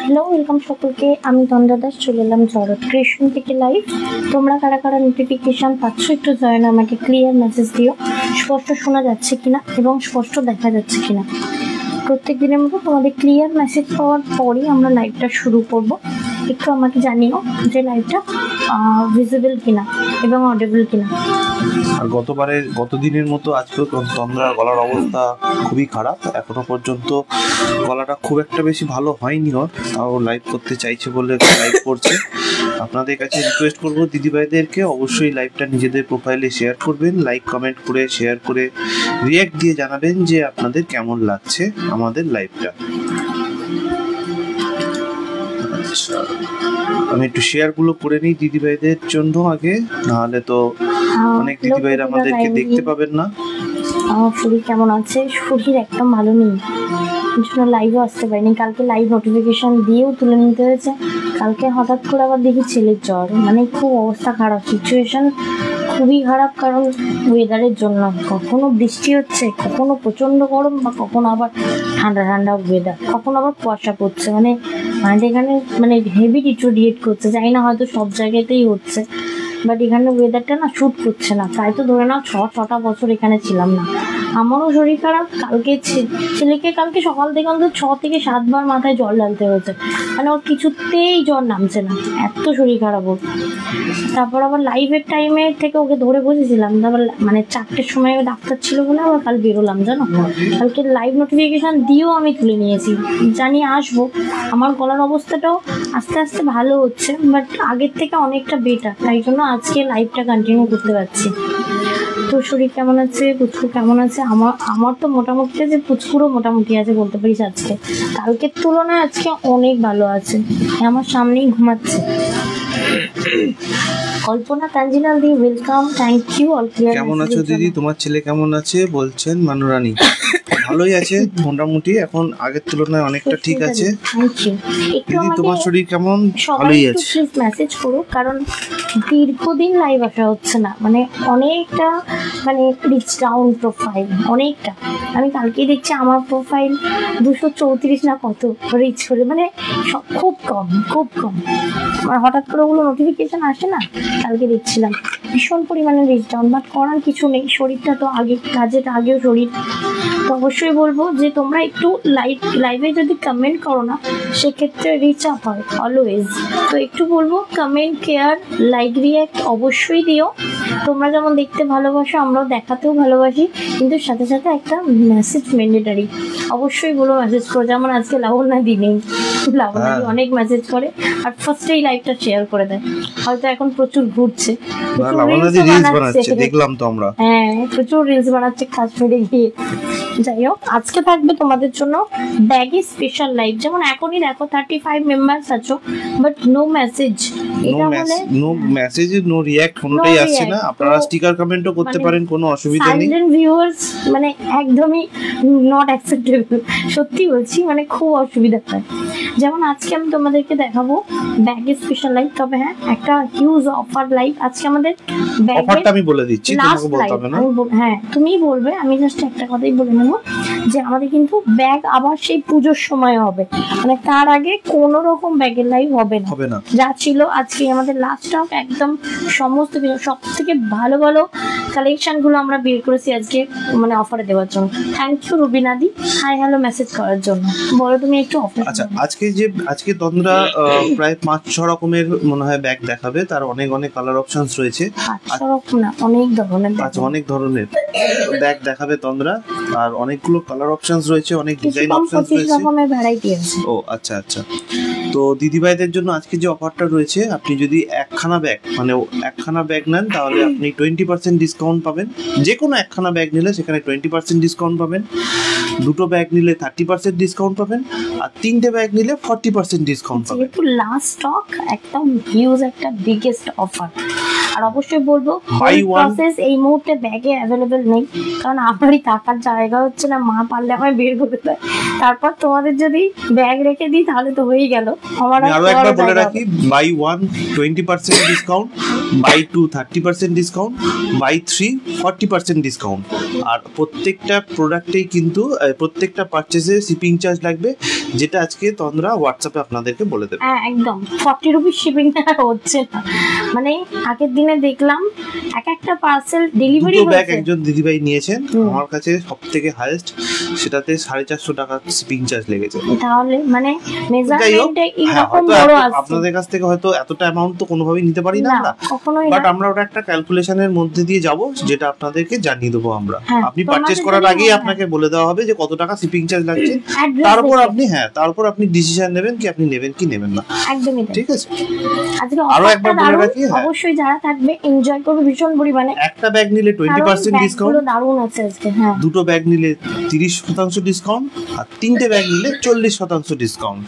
Hello, welcome সকলকে। আমি তন্দ্রা দাস চলে এলাম জরৎ ক্রিয়েশন থেকে লাইভ। তোমরা কারা কারা নোটিফিকেশান পাচ্ছ একটু জয়েন আমাকে ক্লিয়ার মেসেজ দিও, স্পষ্ট শোনা যাচ্ছে কিনা এবং স্পষ্ট দেখা যাচ্ছে কিনা। প্রত্যেক দিনের মতো তোমাদের ক্লিয়ার মেসেজ পাওয়ার পরই আমরা লাইভটা শুরু করব। একটু আমাকে জানিও যে লাইভটা ভিজিবল কিনা এবং অডিবল কিনা। আর গত দিনের মতো আজকেও তন্দ্রার গলার অবস্থা খুবই খারাপ। এখনো পর্যন্ত গলাটা খুব একটা বেশি ভালো হয়নি ওর, তাও লাইভ করতে চাইছে বলে লাইভ করছে। আপনাদের কাছে রিকোয়েস্ট করবো দিদিভাইদেরকে অবশ্যই লাইভটা নিজেদের প্রোফাইলে শেয়ার করবেন, লাইক কমেন্ট করে শেয়ার করে রিঅ্যাক্ট দিয়ে জানাবেন যে আপনাদের কেমন লাগছে আমাদের লাইভটা। আমি একটু শেয়ারগুলো করে নিই দিদিভাইদের জন্য আগে, নাহলে তো অনেক দিদিভাইরা আমাদেরকে দেখতে পাবেন না। আমার শরীর কেমন আছে? শরীর একদম ভালো নেই, জন্য লাইভও আসতে পারিনি। কালকে লাইভ নোটিফিকেশান দিয়েও তুলে নিতে হয়েছে। কালকে হঠাৎ করে আবার দেখি ছেলের জ্বর, মানে খুব অবস্থা খারাপ, সিচুয়েশান খুবই খারাপ। কারণ ওয়েদারের জন্য কখনো বৃষ্টি হচ্ছে, কখনো প্রচণ্ড গরম, বা কখনো আবার ঠান্ডা ঠান্ডা ওয়েদার, কখনো আবার কুয়াশা পড়ছে। মানে আমাদের এখানে মানে হেভি ডিটোরিয়েট করছে, জানি না হয়তো সব জায়গাতেই হচ্ছে, বাট এখানে ওয়েদারটা না শ্যুট করছে না। তাই তো ধরে নাও 6-6টা বছর এখানে ছিলাম না। আমারও শরীর খারাপ। কালকে ছেলেকে কালকে সকাল থেকে অন্তত 6 থেকে 7 বার মাথায় জল ঢালতে হয়েছে, মানে ওর কিছুতেই জ্বর নামছে না, এত শরীর খারাপ ওর। তারপর আবার লাইভের টাইমে থেকে ওকে ধরে বসেছিলাম, তারপর মানে 4টের সময় ডাক্তার ছিল বলে আবার কাল বেরোলাম জানো। কালকে লাইভ নোটিফিকেশান দিয়েও আমি তুলে নিয়েছি, জানি আসবো। আমার গলার অবস্থাটাও আস্তে আস্তে ভালো হচ্ছে, বাট আগের থেকে অনেকটা বেটার, তাই জন্য আজকে লাইভটা কন্টিনিউ করতে পারছি। তো শরীর কেমন আছে, পুচকু কেমন আছে? আমার তো মোটামুটি আছে, পুচকুরও মোটামুটি আছে বলতে পারিস। আজকে কালকের তুলনায় আজকে অনেক ভালো আছে, আমার সামনেই ঘুমাচ্ছে। কল্পনা তানজিলাল দি welcome, thank you all clear. কেমন আছো দিদি? তোমার ছেলে কেমন আছে বলছেন মানুরানী? ভালোই আছে মোটামুটি, এখন আগের তুলনায় অনেকটা ঠিক আছে। Thank you. দিদি তোমার শরীর কেমন? ভালোই আছে। প্লিজ মেসেজ করো, কারণ দীর্ঘদিন লাইভ আসা হচ্ছে না, মানে অনেকটা মানে রিচ ডাউন প্রোফাইল অনেকটা। আমি কালকেই দেখছি আমার প্রোফাইল 234 না কত রিচ করে, মানে খুব কম খুব কম। আমার হঠাৎ করে ওগুলো নোটিফিকেশান আসে না, কালকে দেখছিলাম ভীষণ পরিমাণে রিচ ডাউন। বাট করার কিছু নেই, শরীরটা তো আগে কাজের আগেও শরীর। তো অবশ্যই বলবো যে তোমরা একটু লাইভে যদি কমেন্ট করো না, সেক্ষেত্রে রিচ আপ হয় অলওয়েজ। তো একটু বলবো কমেন্ট, কেয়ার, লাইক, রিঅ্যাক্ট অবশ্যই দিও। তোমরা যেমন দেখতে ভালোবাসো, আমরাও দেখাতেও ভালোবাসি, কিন্তু সাথে সাথে একটা মেসেজ ম্যান্ডেটারি। অবশ্যই বলো মেসেজ করো, যেমন আজকে লাবণ্যা দিনেই লাবণ্যা অনেক মেসেজ করে আর ফার্স্টেই লাইভটা শেয়ার করে দেয়। হয়তো এখন প্রচুর ঘুরছে, দেখলাম তো আমরা। হ্যাঁ, প্রচুর রিলস বানাচ্ছে কাশ্মীরে গিয়ে। যাই হোক, আজকে থাকবে তোমাদের জন্য ব্যাগি স্পেশাল লাইভ। যেমন এখনই দেখো 35 মেম্বার্স আছো, বাট নো মেসেজ। এটা হলে নো মেসেজ, নো রিঅ্যাক্ট, কোনোটাই আসছে না। আপনারা স্টিকার কমেন্টও করতে পারেন, কোনো অসুবিধা নেই। সাইলেন্ট ভিউয়ার্স মানে একদমই নট অ্যাকসেপ্টেবল, সত্যি বলছি, মানে খুব অসুবিধা হয়। যেমন আজকে আমি তোমাদেরকে দেখাবো ব্যাগি স্পেশাল লাইভ। তবে হ্যাঁ, একটা হিউজ অফার লাইভ আজকে আমাদের। অফারটা আমি বলে দিচ্ছি, তোমাকে বলতে হবে না। হ্যাঁ, তুমিই বলবে, আমি জাস্ট একটা কথাই বলে নেব যে আমাদের কিন্তু ব্যাগ আবার সেই পুজোর সময় হবে, মানে তার আগে কোনো রকম ব্যাগের লাইভ হবে না। যা ছিল আজকে আমাদের লাস্ট স্টক, একদম সমস্ত কিছু সব থেকে ভালো ভালো কালেকশনগুলো আমরা বের করেছি আজকে, মানে অফারে দেওয়ার জন্য। থ্যাংক ইউ রুবিনাদি হাই হ্যালো মেসেজ করার জন্য। বলো তুমি একটু অফার। আচ্ছা, আজকে তন্দ্রা প্রায় 5-6 রকমের মনে হয় ব্যাগ দেখাবে, তার অনেক কালার অপশনস রয়েছে। অনেক ধরনের, আচ্ছা অনেক ধরনের ব্যাগ দেখাবে তন্দ্রা, আর অনেকগুলো কালার অপশনস রয়েছে, অনেক ডিজাইন অপশনস রয়েছে, রকমের ভ্যারাইটি আছে। ও আচ্ছা। তো দিদিভাইদের জন্য আজকে যে অফারটা রয়েছে, আপনি যদি একখানা ব্যাগ নেন তাহলে আপনি 20% ডিসকাউন্ট পাবেন। যে কোনো একখানা ব্যাগ নিলে সেখানে 20% ডিসকাউন্ট পাবেন। 2টো ব্যাগ নিলে 30% ডিসকাউন্ট পাবেন, আর 3টে ব্যাগ নিলে 40% ডিসকাউন্ট পাবেন। যেহেতু লাস্ট স্টক, একদম হিউজ একটা বিগেস্ট অফার। আর অবশ্যই বলবো Buy one- প্রসেস এই মুহূর্তে ব্যাগে অ্যাভেলেবেল নেই, কারণ আমারই টাকার জায়গা হচ্ছে না, মা পারলে আমায় বের করে দেয়, তারপর তোমাদের যদি ব্যাগ রেখে দিই তাহলে তো হয়েই গেল। আমার আমি আর আরো বড় একবার বলে জায়গা রাখি, buy 1 20% discount, buy 2 30% discount, buy 3 40% discount. আর প্রত্যেকটা প্রোডাক্টেই কিন্তু প্রত্যেকটা পারচেজে শিপিং চার্জ লাগবে, যেটা আজকে তন্দ্রা হোয়াটসঅ্যাপে আপনাদেরকে বলে দেবে। হ্যাঁ একদম 40 রুপিস শিপিংটা হচ্ছে না, মানে আগের দিনে দেখলাম একটা পার্সেল ডেলিভারি দুটো ব্যাগ হয়েছে, একজন দিদিভাই নিয়েছেন আমার কাছে, সব থেকে হাইয়েস্ট, সেটাতে 450 টাকা শিপিং চার্জ লেগেছে। তাহলে মানে যাই হোক, মেজারমেন্টে হ্যাঁ, এরকম হয়তো বড় আসছে আপনাদের কাছ থেকে হয়তো এতটা অ্যামাউন্ট তো কোনোভাবেই নিতে পারি না না, আমরা, কখনোই বাট না। আমরা ওটা একটা ক্যালকুলেশনের মধ্যে দিয়ে যাব, যেটা আপনাদেরকে জানিয়ে দেবো আমরা। হ্যাঁ, আপনি তোমাদের পারচেজ করার যদি আগেই মনে আপনাকে বলে দেওয়া হবে যে কত টাকা শিপিং চার্জ লাগছে, Address তারপর দেখে। আপনি তারপর আপনি ডিসিশন নেবেন কি আপনি নেবেন কি নেবেন না, একদমই তাই। ঠিক আছে? আজকে আরো অফারটা একবার বলে দারুণ, রাখি, হ্যাঁ। অবশ্যই যারা থাকবে এনজয় করবে ভীষণ পরিমাণে। একটা ব্যাগ নিলে 20% ডিসকাউন্ট, দারুণ আছে আজকে। হ্যাঁ দুটো ব্যাগ নিলে 30% ডিসকাউন্ট, আর তিনটে ব্যাগ নিলে 40% ডিসকাউন্ট।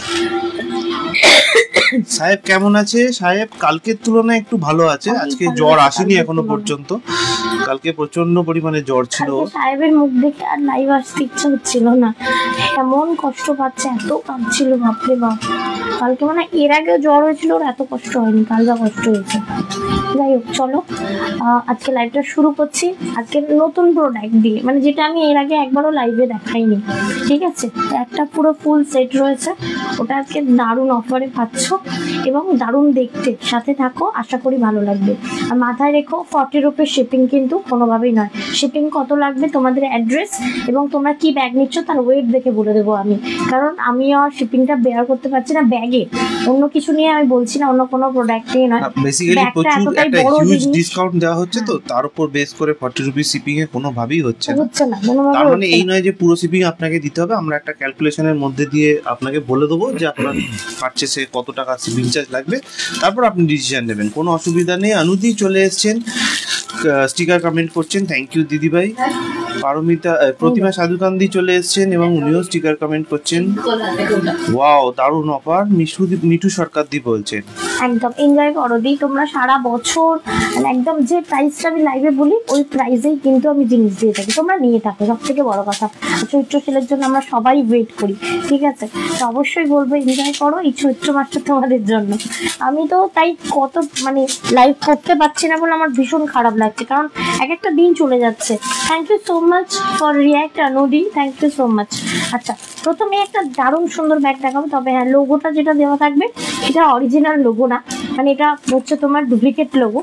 সাহেব কেমন আছে? সাহেব কালকের তুলনায় একটু ভালো আছে, অনেক আজকে ভালো জ্বর আছে আসেনি কালকের এখনো তুলনায়। পর্যন্ত, কালকে প্রচন্ড পরিমাণে জ্বর ছিল। কালকে সাহেবের মুখ দেখে আর লাইভ আসতে ইচ্ছা হচ্ছিল না, এমন কষ্ট পাচ্ছে, এত কাঁদছিল, বাপরে বাপ। কালকে মানে এর আগেও জ্বর হয়েছিল, ওর এত কষ্ট হয়নি, কাল যা কষ্ট হয়েছে। যাই হোক চলো, আজকে লাইভটা শুরু করছি আজকে নতুন প্রোডাক্ট দিয়ে, মানে যেটা আমি এর আগে একবারও লাইভে দেখাইনি, ঠিক আছে? একটা পুরো ফুল সেট রয়েছে, ওটা আজকে দারুণ অফারে পাচ্ছ এবং দারুণ দেখতে, সাথে থাকো, আশা করি ভালো লাগবে। আর মাথায় রেখো 40 রুপির শিপিং কিন্তু কোনোভাবেই নয়। শিপিং কত লাগবে, তোমাদের অ্যাড্রেস এবং তোমরা কি ব্যাগ নিচ্ছ তার ওয়েট দেখে বলে দেবো আমি, কারণ আমি আর শিপিংটা বেয়ার করতে পারছি না ব্যাগে। অন্য কিছু নিয়ে আমি বলছি না, অন্য কোনো প্রোডাক্ট নিয়ে নয়, বেসিক্যালি ব্যাগটা প্রচুর এতটাই একটা বড় হিউজ জিনিস। ডিসকাউন্ট দেওয়া হচ্ছে, তো তার উপর বেস করে 40 রুপি শিপিং এ কোনোভাবেই হচ্ছে না। হচ্ছে না কোনোভাবে, তার মানে হচ্ছে এই না। নয় যে পুরো শিপিং আপনাকে দিতে হবে, আমরা একটা ক্যালকুলেশনের মধ্যে দিয়ে আপনাকে বলে দেবো যে আপনার পারচেসে কত টাকা শিপিং চার্জ লাগবে, তারপর আপনি ডিসিশন নেবেন। কোনো অসুবিধা নেই। অনুদি চলে এসেছেন, স্টিকার কমেন্ট করছেন, থ্যাংক ইউ দিদিভাই। পারমিতা প্রতিমা সাধুকান্দি চলে এসেছেন এবং উনিও স্টিকার কমেন্ট করছেন, ওয়াও দারুণ অফার। মিঠু সরকার দি বলছেন একদম এনজয় করো দি, তোমরা সারা বছর মানে একদম যে প্রাইসটা আমি লাইভে বলি ওই প্রাইসেই কিন্তু আমি জিনিস দিয়ে থাকি, তোমরা নিয়ে থাকো, সব থেকে বড় কথা। চৈত্র সেলের জন্য আমরা সবাই ওয়েট করি, ঠিক আছে? তো অবশ্যই বলবো এনজয় করো এই চৈত্র মাসটা তোমাদের জন্য। আমি তো তাই কত মানে লাইভ করতে পারছি না বলে আমার ভীষণ খারাপ লাগছে, কারণ একটা দিন চলে যাচ্ছে। Thank you so much for react Anudi, thank you so much. আচ্ছা প্রথমে একটা দারুণ সুন্দর ব্যাগ দেখাবো, তবে হ্যাঁ লোগোটা যেটা দেওয়া থাকবে এটা অরিজিনাল লোগো না, মানে এটা হচ্ছে তোমার ডুপ্লিকেট লোগো।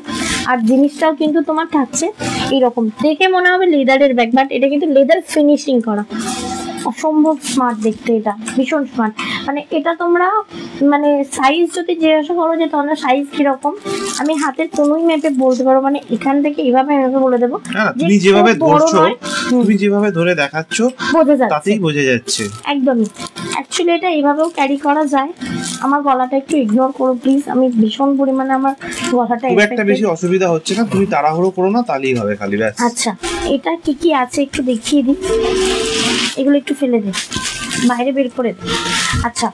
আর জিনিসটাও কিন্তু তোমার থাকছে এইরকম, দেখে মনে হবে লেদারের ব্যাগ, বাট এটা কিন্তু লেদার ফিনিশিং করা, অসম্ভব স্মার্ট দেখতে, এটা ভীষণ স্মার্ট। মানে এটা তোমরা মানে সাইজ যদি জিজ্ঞাসা করো যে তোমরা সাইজ কিরকম, আমি হাতের কোনোই মেপে বলতে পারো, মানে এখান থেকে এইভাবে মেপে বলে দেবো। তুমি যেভাবে ধরছো, তুমি যেভাবে ধরে দেখাচ্ছ বোঝা যাচ্ছে, তাতেই বোঝা যাচ্ছে একদমই। অ্যাকচুয়ালি এটা এইভাবেও ক্যারি করা যায়। আমার গলাটা একটু ইগনোর করো প্লিজ, আমি ভীষণ পরিমাণে আমার গলাটা খুব একটা বেশি অসুবিধা হচ্ছে না, তুমি তাড়াহুড়ো করো না, তাহলেই হবে খালি ব্যাস। আচ্ছা এটা কি কি আছে একটু দেখিয়ে দিই, এগুলো একটু ফেলে দিই, বাইরে বের করে দিই। আচ্ছা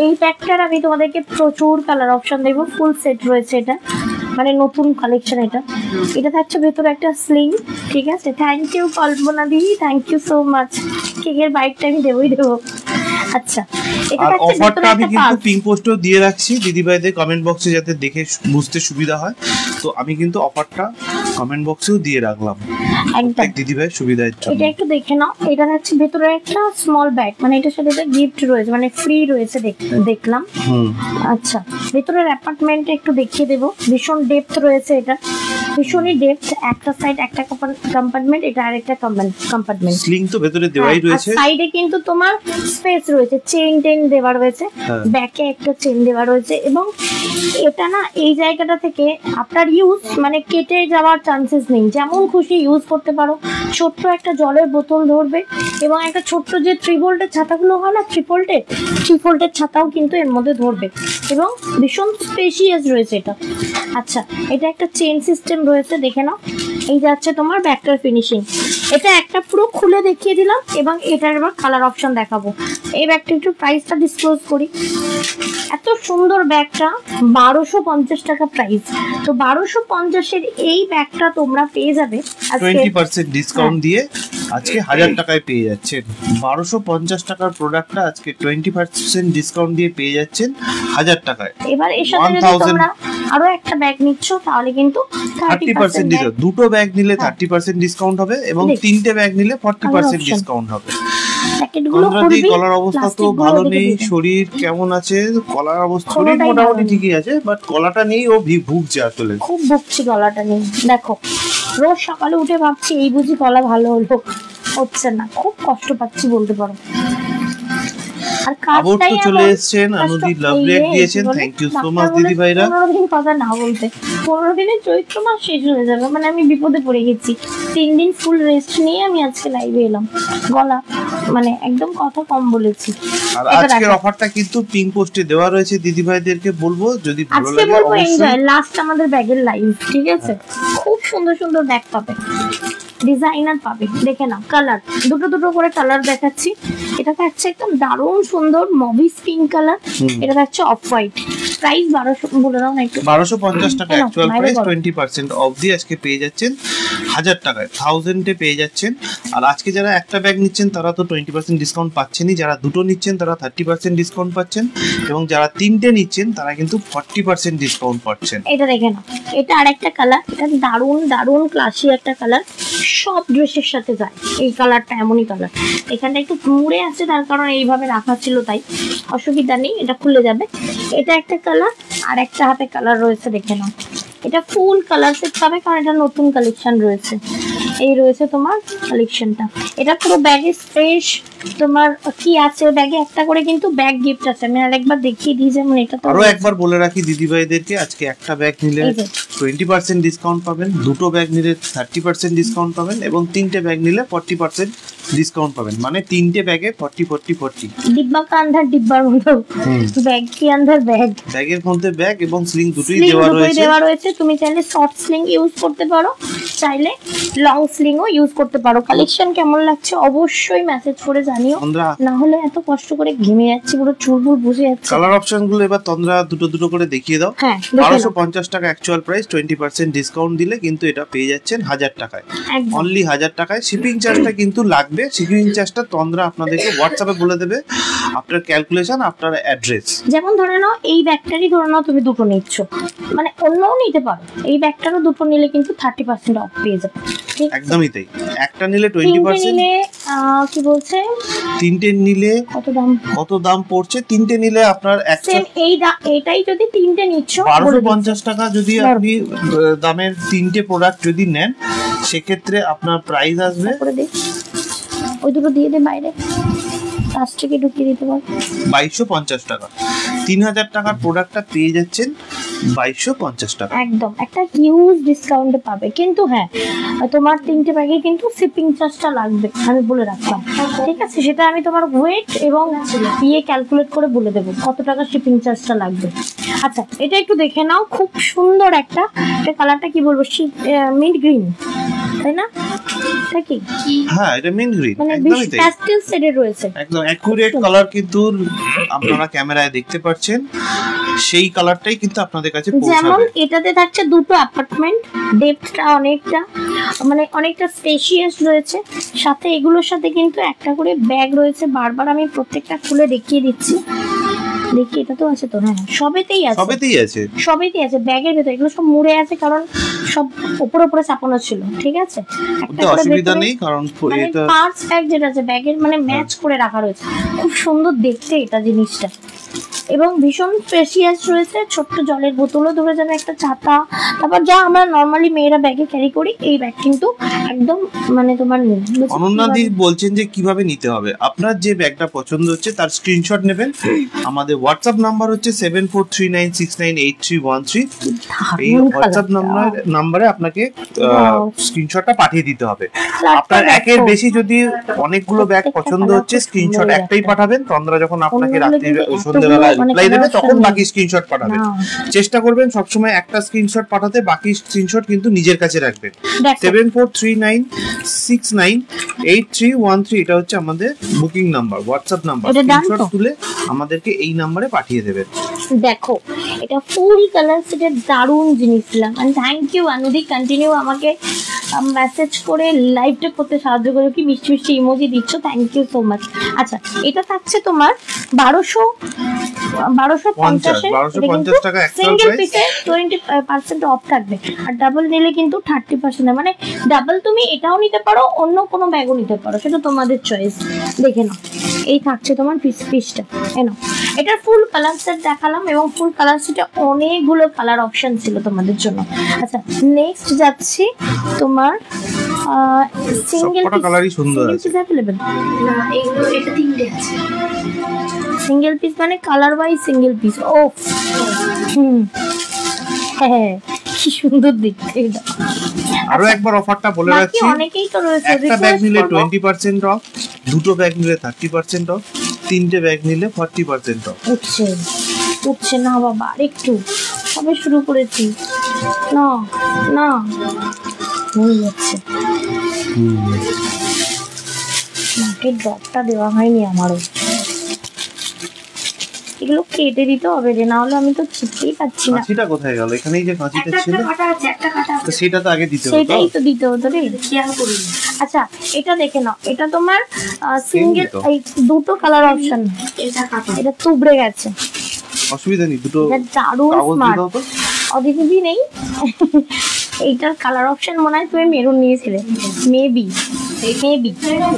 এই প্যাকটার আমি তোমাদেরকে প্রচুর কালার অপশন দেবো, ফুল সেট রয়েছে এটা, মানে নতুন কালেকশন এটা। এটা থাকছে ভেতরে একটা স্লিং, ঠিক আছে? Thank you Kalpana di, thank you so much. কেকের বাইকটা আমি দেবই দেবো। আচ্ছা এটা আর থাকছে অফারটা ভেতরে আমি একটা কিন্তু পাউচ। পিঙ্ক পোস্টও দিয়ে রাখছি দিদিভাইদের কমেন্ট বক্সে, যাতে দেখে বুঝতে সুবিধা হয়। তো আমি কিন্তু অফারটা কমেন্ট বক্সেও দিয়ে রাখলাম একদম প্রত্যেক দিদিভাইয়ের সুবিধার জন্য। এটা একটু দেখে নাও, এটা হচ্ছে ভেতরে একটা স্মল ব্যাগ, মানে এটার সাথে একটা গিফট রয়েছে, মানে ফ্রি রয়েছে দেখলাম। আচ্ছা ভেতরের অ্যাপার্টমেন্টে একটু দেখিয়ে দেবো, ভীষণ ডেপথ রয়েছে এটা, ভীষণই ডেপথ। একটা সাইড একটা কম্পার্টমেন্ট, এটা আরেকটা কম্পার্টমেন্ট। স্লিং তো ভেতরে দেওয়াই রয়েছে, সাইডে কিন্তু তোমার স্পেস রয়েছে, চেইন টেন দেওয়া রয়েছে, ব্যাকে একটা চেইন দেওয়া রয়েছে, এবং এটা না এই জায়গাটা থেকে আপনার ইউজ মানে কেটে যাওয়ার চান্সেস নেই, যেমন খুশি ইউজ করতে পারো। ছোট্ট একটা জলের বোতল ধরবে, এবং একটা ছোট্ট যে 3 ভোল্টের ছাতাগুলো হয় না, 3 ভোল্টের ছাতাও কিন্তু এর মধ্যে ধরবে, এবং ভীষণ স্পেশিয়াস রয়েছে এটা। আচ্ছা এটা একটা চেইন সিস্টেম রয়েছে, দেখে নাও, এই যাচ্ছে তোমার ব্যাগটার ফিনিশিং। এটা একটা পুরো খুলে দেখিয়ে দিলাম এবং এটার এবার কালার অপশন দেখাবো। এই ব্যাগটা একটু প্রাইসটা ডিসক্লোজ করি। এত সুন্দর ব্যাগটা 1250 টাকা প্রাইস। তো 1250-এর এই ব্যাগটা তোমরা পেয়ে যাবে আজকে 20% ডিসকাউন্ট দিয়ে আজকে 1000 টাকায় পেয়ে যাচ্ছেন। 1250 টাকার প্রোডাক্টটা আজকে 20% ডিসকাউন্ট দিয়ে পেয়ে যাচ্ছেন 1000 টাকায়। এবার এর সাথে যদি তোমরা আরো একটা ব্যাগ নিচ্ছ তাহলে কিন্তু 30% ডিসকাউন্ট। দুটো ব্যাগ নিলে 30% ডিসকাউন্ট হবে এবং তিনটে ব্যাগ নিলে 40% ডিসকাউন্ট হবে। গলার অবস্থা তো ভালো নেই, শরীর কেমন আছে? গলার অবস্থা শরীর মোটামুটি ঠিকই আছে, বাট গলাটা নেই, ও ভুগছে, আসলে খুব ভুগছি গলাটা নেই। দেখো রোজ সকালে উঠে ভাবছি এই বুঝি গলা ভালো হলো, হচ্ছে না, খুব কষ্ট পাচ্ছি বলতে পারো। আর কাজটাই চলে এসেছেন অনুদি লাভ রেট দিয়েছেন, থ্যাংক ইউ সো মাচ দিদি ভাইরা। 15 দিন কথা না বলতে 15 দিনে চৈত্র মাস শেষ হয়ে যাবে, মানে আমি বিপদে পড়ে গেছি। 3 দিন ফুল রেস্ট নিয়ে আমি আজকে লাইভে এলাম, গলা মানে একদম কথা কম বলেছি। আর আজকের অফারটা কিন্তু পিঙ্ক পোস্টে দেওয়া রয়েছে, দিদি ভাইদেরকে বলবো যদি ভালো লাগে অবশ্যই এনজয়। লাস্ট আমাদের ব্যাগের লাইভ, ঠিক আছে? খুব সুন্দর সুন্দর ব্যাগ পাবে, ডিজাইনার পাবে, দেখে নাও। কালার দুটো দুটো করে কালার দেখাচ্ছি। এটা থাকছে একদম দারুণ সুন্দর মভিস পিঙ্ক কালার, এটা থাকছে অফ হোয়াইট। প্রাইস 1200 বলে দাও না একটু। 1250 টাকা অ্যাকচুয়াল প্রাইস, 20% অফ দিয়ে আজকে পেয়ে যাচ্ছেন 1000 টাকায়, 1000 এ পেয়ে যাচ্ছেন। আর আজকে যারা একটা ব্যাগ নিচ্ছেন তারা তো 20% ডিসকাউন্ট পাচ্ছেনই, যারা দুটো নিচ্ছেন তারা 30% ডিসকাউন্ট পাচ্ছেন, এবং যারা তিনটে নিচ্ছেন তারা কিন্তু 40% ডিসকাউন্ট পাচ্ছেন। এটা দেখে নাও, এটা আরেকটা কালার, এটা দারুণ দারুণ ক্লাসি একটা কালার, সব ড্রেসের সাথে যায় এই কালারটা, এমনই কালার। এখানটা একটু মুড়ে আছে, তার কারণ এইভাবে রাখা ছিল, তাই অসুবিধা নেই, এটা খুলে যাবে। এটা একটা কালার, আর একটা হাতে কালার রয়েছে, দেখে নাও। এটা ফুল কালার সেট পাবে, কারণ এটা নতুন কালেকশন রয়েছে। এই রয়েছে তোমার কালেকশনটা, এটা পুরো ব্যাগে স্পেস তোমার কি আছে, ব্যাগে একটা করে কিন্তু ব্যাগ গিফট আছে। আমি আরেকবার দেখিয়ে দিই, যেমন এটা তো আরো একবার বলে রাখি দিদি ভাইদেরকে, আজকে একটা ব্যাগ নিলে 20% ডিসকাউন্ট পাবেন, দুটো ব্যাগ নিলে 30% ডিসকাউন্ট পাবেন, এবং তিনটে ব্যাগ নিলে 40% ডিসকাউন্ট পাবেন। মানে তিনটে ব্যাগে 40 ডিব্বা কা আন্ধার ডিব্বার মতো, ব্যাগ কি আন্ধার ব্যাগ, ব্যাগের মধ্যে ব্যাগ এবং স্লিং দুটোই দেওয়া রয়েছে। তুমি চাইলে শর্ট স্লিং ইউজ করতে পারো, চাইলে লং স্লিংও ইউজ করতে পারো। কালেকশন কেমন লাগছে অবশ্যই মেসেজ করে জানিও, না হলে এত কষ্ট করে ঘেমে যাচ্ছি, পুরো চুলবুল বসে যাচ্ছে। কালার অপশন গুলো এবার তোমরা দুটো দুটো করে দেখিয়ে দাও। 1250 টাকা অ্যাকচুয়াল প্রাইস, 20% ডিসকাউন্ট দিলে কিন্তু এটা পেয়ে যাচ্ছেন 1000 টাকায়, অনলি 1000 টাকায়। শিপিং চার্জটা কিন্তু লাগবে, শিপিং চার্জটা তোমরা আপনাদেরকে হোয়াটসঅ্যাপে বলে দেবে, আপনার ক্যালকুলেশন, আপনার অ্যাড্রেস। যেমন ধরে নাও এই ব্যাগটারই ধরে নাও তুমি দুটো নিচ্ছ, মানে অন্যও নিতে পারো, এই ব্যাগটারও দুটো নিলে কিন্তু 30% অফ পেয়ে যাবে। একদমই তাই, একটা নিলে 20%, নিলে কি বলছে, তিনটে নিলে কত দাম পড়ছে? তিনটে নিলে আপনার সেম এইটাই যদি তিনটে নিচ্ছ 1250 টাকা, যদি আপনি দামের তিনটে প্রোডাক্ট যদি নেন সেক্ষেত্রে আপনার প্রাইস আসবে, ওই দুটো দিয়ে দে বাইরে, প্লাস্টিকে ঢুকিয়ে দিতে পারো, 2250 টাকা। 3000 টাকার প্রোডাক্টটা পেয়ে যাচ্ছেন 2250 টাকা, একদম একটা হিউজ ডিসকাউন্টে পাবে। কিন্তু হ্যাঁ, তোমার তিনটে ব্যাগে কিন্তু শিপিং চার্জটা লাগবে, আমি বলে রাখলাম, ঠিক আছে? সেটা আমি তোমার ওয়েট এবং ইয়ে ক্যালকুলেট করে বলে দেবো কত টাকা শিপিং চার্জটা লাগবে। আচ্ছা, এটা একটু দেখে নাও, খুব সুন্দর একটা, এটা কালারটা কি বলবো, মিড গ্রিন, তাই না? এটা কি? হ্যাঁ, এটা মিন্ট গ্রিন, মানে প্যাস্টেল শেডে রয়েছে, একদম অ্যাকুরেট কালার, কিন্তু আপনারা ক্যামেরায় দেখতে পাচ্ছেন সেই কালারটাই কিন্তু আপনাদের কাছে পৌঁছাবে। যেমন এটাতে থাকছে দুটো অ্যাপার্টমেন্ট, ডেপথটা অনেকটা, মানে অনেকটা স্পেশিয়াস রয়েছে, সাথে এগুলোর সাথে কিন্তু একটা করে ব্যাগ রয়েছে। বারবার আমি প্রত্যেকটা খুলে দেখিয়ে দিচ্ছি, দেখি এটা তো আছে তো, হ্যাঁ সবেতেই আছে ব্যাগের ভেতরে, এগুলো সব মুড়ে আছে, কারণ সব উপরে উপরে চাপানো ছিল, ঠিক আছে? একটা অসুবিধা নেই, কারণ এটা পার্টস ব্যাগ যেটা আছে ব্যাগের, মানে ম্যাচ করে রাখা রয়েছে, খুব সুন্দর দেখতে এটা জিনিসটা, এবং ভীষণ স্পেশিয়াস রয়েছে। ছোট্ট জলের বোতলও ধরে যাবে, একটা ছাতা, তারপর যা আমরা নরমালি মেয়েরা ব্যাগে ক্যারি করি, এই ব্যাগ কিন্তু একদম মানে তোমার নেই। অনন্যাদি বলছেন যে কিভাবে নিতে হবে, আপনার যে ব্যাগটা পছন্দ হচ্ছে তার স্ক্রিনশট নেবেন, আমাদের হোয়াটসঅ্যাপ নাম্বার হচ্ছে 7439698313, এই হোয়াটসঅ্যাপ নাম্বারে আপনাকে স্ক্রিনশটটা পাঠিয়ে দিতে হবে। আপনার একের বেশি যদি অনেকগুলো ব্যাগ পছন্দ হচ্ছে, স্ক্রিনশট একটাই পাঠাবেন, তন্দ্রা যখন আপনাকে রাত্রি সন্ধ্যে সন্ধ্যেবেলা রিপ্লাই দেবে, তখন বাকি স্ক্রিনশট পাঠাবেন। চেষ্টা করবেন সবসময় একটা স্ক্রিনশট পাঠাতে, বাকি স্ক্রিনশট কিন্তু নিজের কাছে রাখবেন। 7439698313 এটা হচ্ছে আমাদের booking number, WhatsApp number. Screenshot তুলে আমাদেরকে এই নম্বরে পাঠিয়ে দেবেন। দেখো এটা ফুল কালার সেটের দারুণ জিনিস দিলাম। And thank you Anudi, continue আমাকে মেসেজ করে লাইভটা করতে সাহায্য করে, কি মিষ্টি মিষ্টি ইমোজি দিচ্ছ, থ্যাংক ইউ সো মাচ। আচ্ছা এটা থাকছে তোমার 1250 টাকা সিঙ্গেল পিসে 20% অফ থাকবে, আর ডাবল নিলে কিন্তু 30%। মানে ডাবল তুমি এটাও নিতে পারো, অন্য কোনো ব্যাগও নিতে পারো, সেটা তোমাদের চয়েস। দেখে নাও এই থাকছে তোমার পিসটা, এনো এটার ফুল কালার সেট দেখালাম, এবং ফুল কালার সেটে অনেকগুলো কালার অপশন ছিল তোমাদের জন্য। আচ্ছা নেক্সট যাচ্ছি তোমার সিঙ্গেল কালারই সুন্দর আছে, अवेलेबल না এগুলো, এটা তিনটে আছে সিঙ্গেল পিস, মানে কালার ওয়াইজ সিঙ্গেল পিস। ও হ্যাঁ কি সুন্দর দেখতে এটা। আরো একবার অফারটা বলে রাখছি, অনেকেই তো রয়েছে, একটা ব্যাগ নিলে 20% অফ, দুটো ব্যাগ নিলে 30% অফ, তিনটে ব্যাগ নিলে 40% অফ। উঠছে না বাবা, আরেকটু সবে শুরু করেছি, না না হয়ে যাচ্ছে। নাকের ড্রপটা দেওয়া হয়নি আমারও, এগুলো কেটে দিতে হবে রে, না হলে আমি তো চিনতেই পাচ্ছি না। কাঁচিটা কোথায় গেল? এখানেই যে কাঁচিটা ছিল, তো সেটা তো আগে দিতে হতো, সেটাই তো দিতে হতো রে, খেয়াল করিনি। আচ্ছা এটা দেখে নাও, এটা তোমার সিঙ্গেল, এই দুটো কালার অপশন, এটা তুবড়ে গেছে, অসুবিধা নেই, দুটো দারুণ স্মার্ট, অধিকবি নেই। এইটার কালার অপশন মনে হয় তুমি মেরুন নিয়েছিলে, মেবি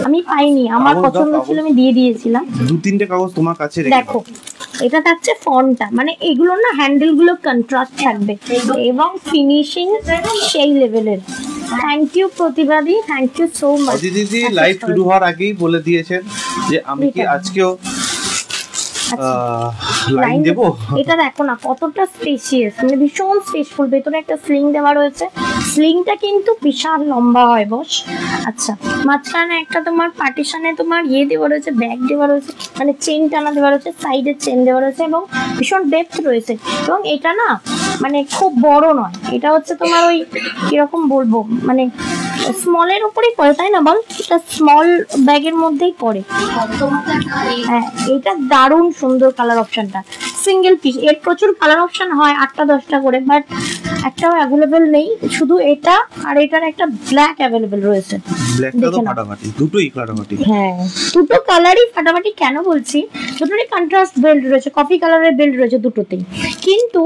আমি পাইনি, আমার পছন্দ ছিল, আমি দিয়ে দিয়েছিলাম। দু তিনটে কাগজ তোমার কাছে রেখে দেখো এটা থাকছে ফন্টটা, মানে এগুলো না হ্যান্ডেল গুলো কন্ট্রাস্ট থাকবে, এবং ফিনিশিং সেই লেভেলের। থ্যাংক ইউ প্রতিবাদী, থ্যাংক ইউ সো মাচ। দিদি লাইভ শুরু হওয়ার আগেই বলে দিয়েছেন যে আমি কি আজকেও লাইন দেব। এটা দেখো না কতটা স্পেসিয়াস, মানে ভীষণ স্পেসফুল, ভেতরে একটা স্লিং দেওয়া রয়েছে, স্লিংটা কিন্তু বিশাল লম্বা হয় বস। আচ্ছা মাঝখানে একটা তোমার পার্টিশনে তোমার ইয়ে দেওয়া রয়েছে, ব্যাগ দেওয়া রয়েছে, মানে চেন টানা দেওয়া রয়েছে, সাইডে চেন দেওয়া রয়েছে, এবং ভীষণ ডেপথ রয়েছে, এবং এটা না মানে খুব বড় নয়, এটা হচ্ছে তোমার ওই কিরকম বলবো, মানে স্মলের উপরেই পড়ে, তাই না বল? এটা স্মল ব্যাগের মধ্যেই পড়ে। হ্যাঁ এটা দারুণ সুন্দর কালার অপশনটা, সিঙ্গেল পিস, এর প্রচুর কালার অপশন হয় 8টা 10টা করে, বাট একটাও অ্যাভেলেবেল নেই, শুধু এটা আর এটার একটা ব্ল্যাক অ্যাভেলেবেল রয়েছে। ব্ল্যাকটা তো ফাটাফাটি, দুটোই ফাটাফাটি। হ্যাঁ দুটো কালারই ফাটাফাটি, কেন বলছি, দুটোরই কন্ট্রাস্ট বেল্ট রয়েছে, কফি কালারের বেল্ট রয়েছে দুটোতেই, কিন্তু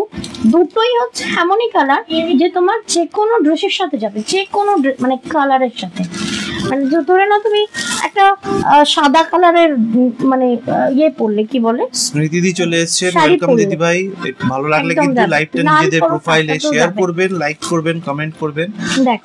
দুটোই হচ্ছে এমনই কালার যে তোমার যে কোনো ড্রেসের সাথে যাবে, যে কোনো মানে কালারের সাথে। মানে ধরে নাও তুমি একটা সাদা কালারের মানে ইয়ে পরলে, কি বলে, স্মৃতিদি চলে এসেছে, ওয়েলকাম দিদি ভাই। ভালো লাগলে কিন্তু লাইভটা নিজেদের প্রোফাইলে শেয়ার করবেন, লাইক করবেন, কমেন্ট করবেন।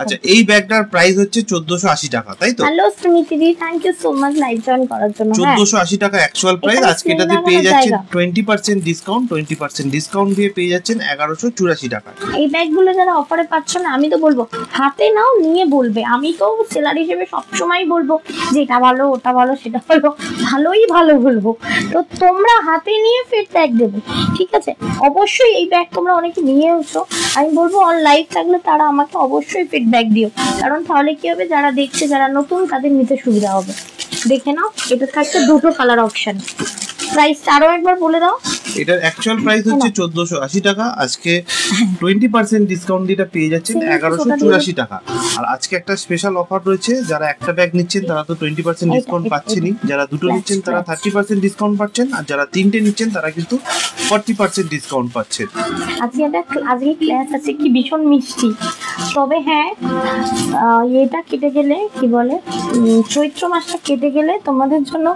আচ্ছা এই ব্যাগটার প্রাইস হচ্ছে 1480 টাকা, তাই তো? হ্যালো স্মৃতিদি, thank you so much live join করার জন্য। 1480 টাকা অ্যাকচুয়াল প্রাইস, আজকে এটাতে পেয়ে যাচ্ছেন 20% ডিসকাউন্ট, 20% ডিসকাউন্ট দিয়ে পেয়ে যাচ্ছেন 1184 টাকা। এই ব্যাগগুলো যারা অফারে পাচ্ছ না, আমি তো বলবো হাতে নাও, নিয়ে বলবে, আমি তো সেলার হিসেবে সবসময় বলবো যে এটা ভালো, ওটা ভালো, সেটা ভালো, ভালো বলবো, তো তোমরা হাতে নিয়ে ফিডব্যাক দেবে, ঠিক আছে? অবশ্যই এই ব্যাগ তোমরা অনেকে নিয়ে এসো, আমি বলবো অন লাইভ থাকলে তারা আমাকে অবশ্যই ফিডব্যাক দিও, কারণ তাহলে কি হবে, যারা দেখছে, যারা নতুন, তাদের নিতে সুবিধা হবে। দেখে নাও এটা থাকছে দুটো কালার অপশন। প্রাইসটা আরো একবার বলে দাও। এটার অ্যাকচুয়াল প্রাইস হচ্ছে 1480 টাকা, আজকে 20% ডিসকাউন্ট দিয়ে পেয়ে যাচ্ছেন 1184 টাকা। আর আজকে একটা স্পেশাল অফার রয়েছে, যারা একটা ব্যাগ নিচ্ছেন তারা তো 20% ডিসকাউন্ট পাচ্ছেনই, যারা দুটো নিচ্ছেন তারা 30% ডিসকাউন্ট পাচ্ছেন, আর যারা তিনটে নিচ্ছেন তারা কিন্তু 40% ডিসকাউন্ট পাচ্ছেন। আজকে ক্লাস আছে, কি ভীষণ মিষ্টি, তবে হ্যাঁ এটা কেটে গেলে, কি বলে, চৈত্র মাসটা কেটে গেলে তোমাদের জন্য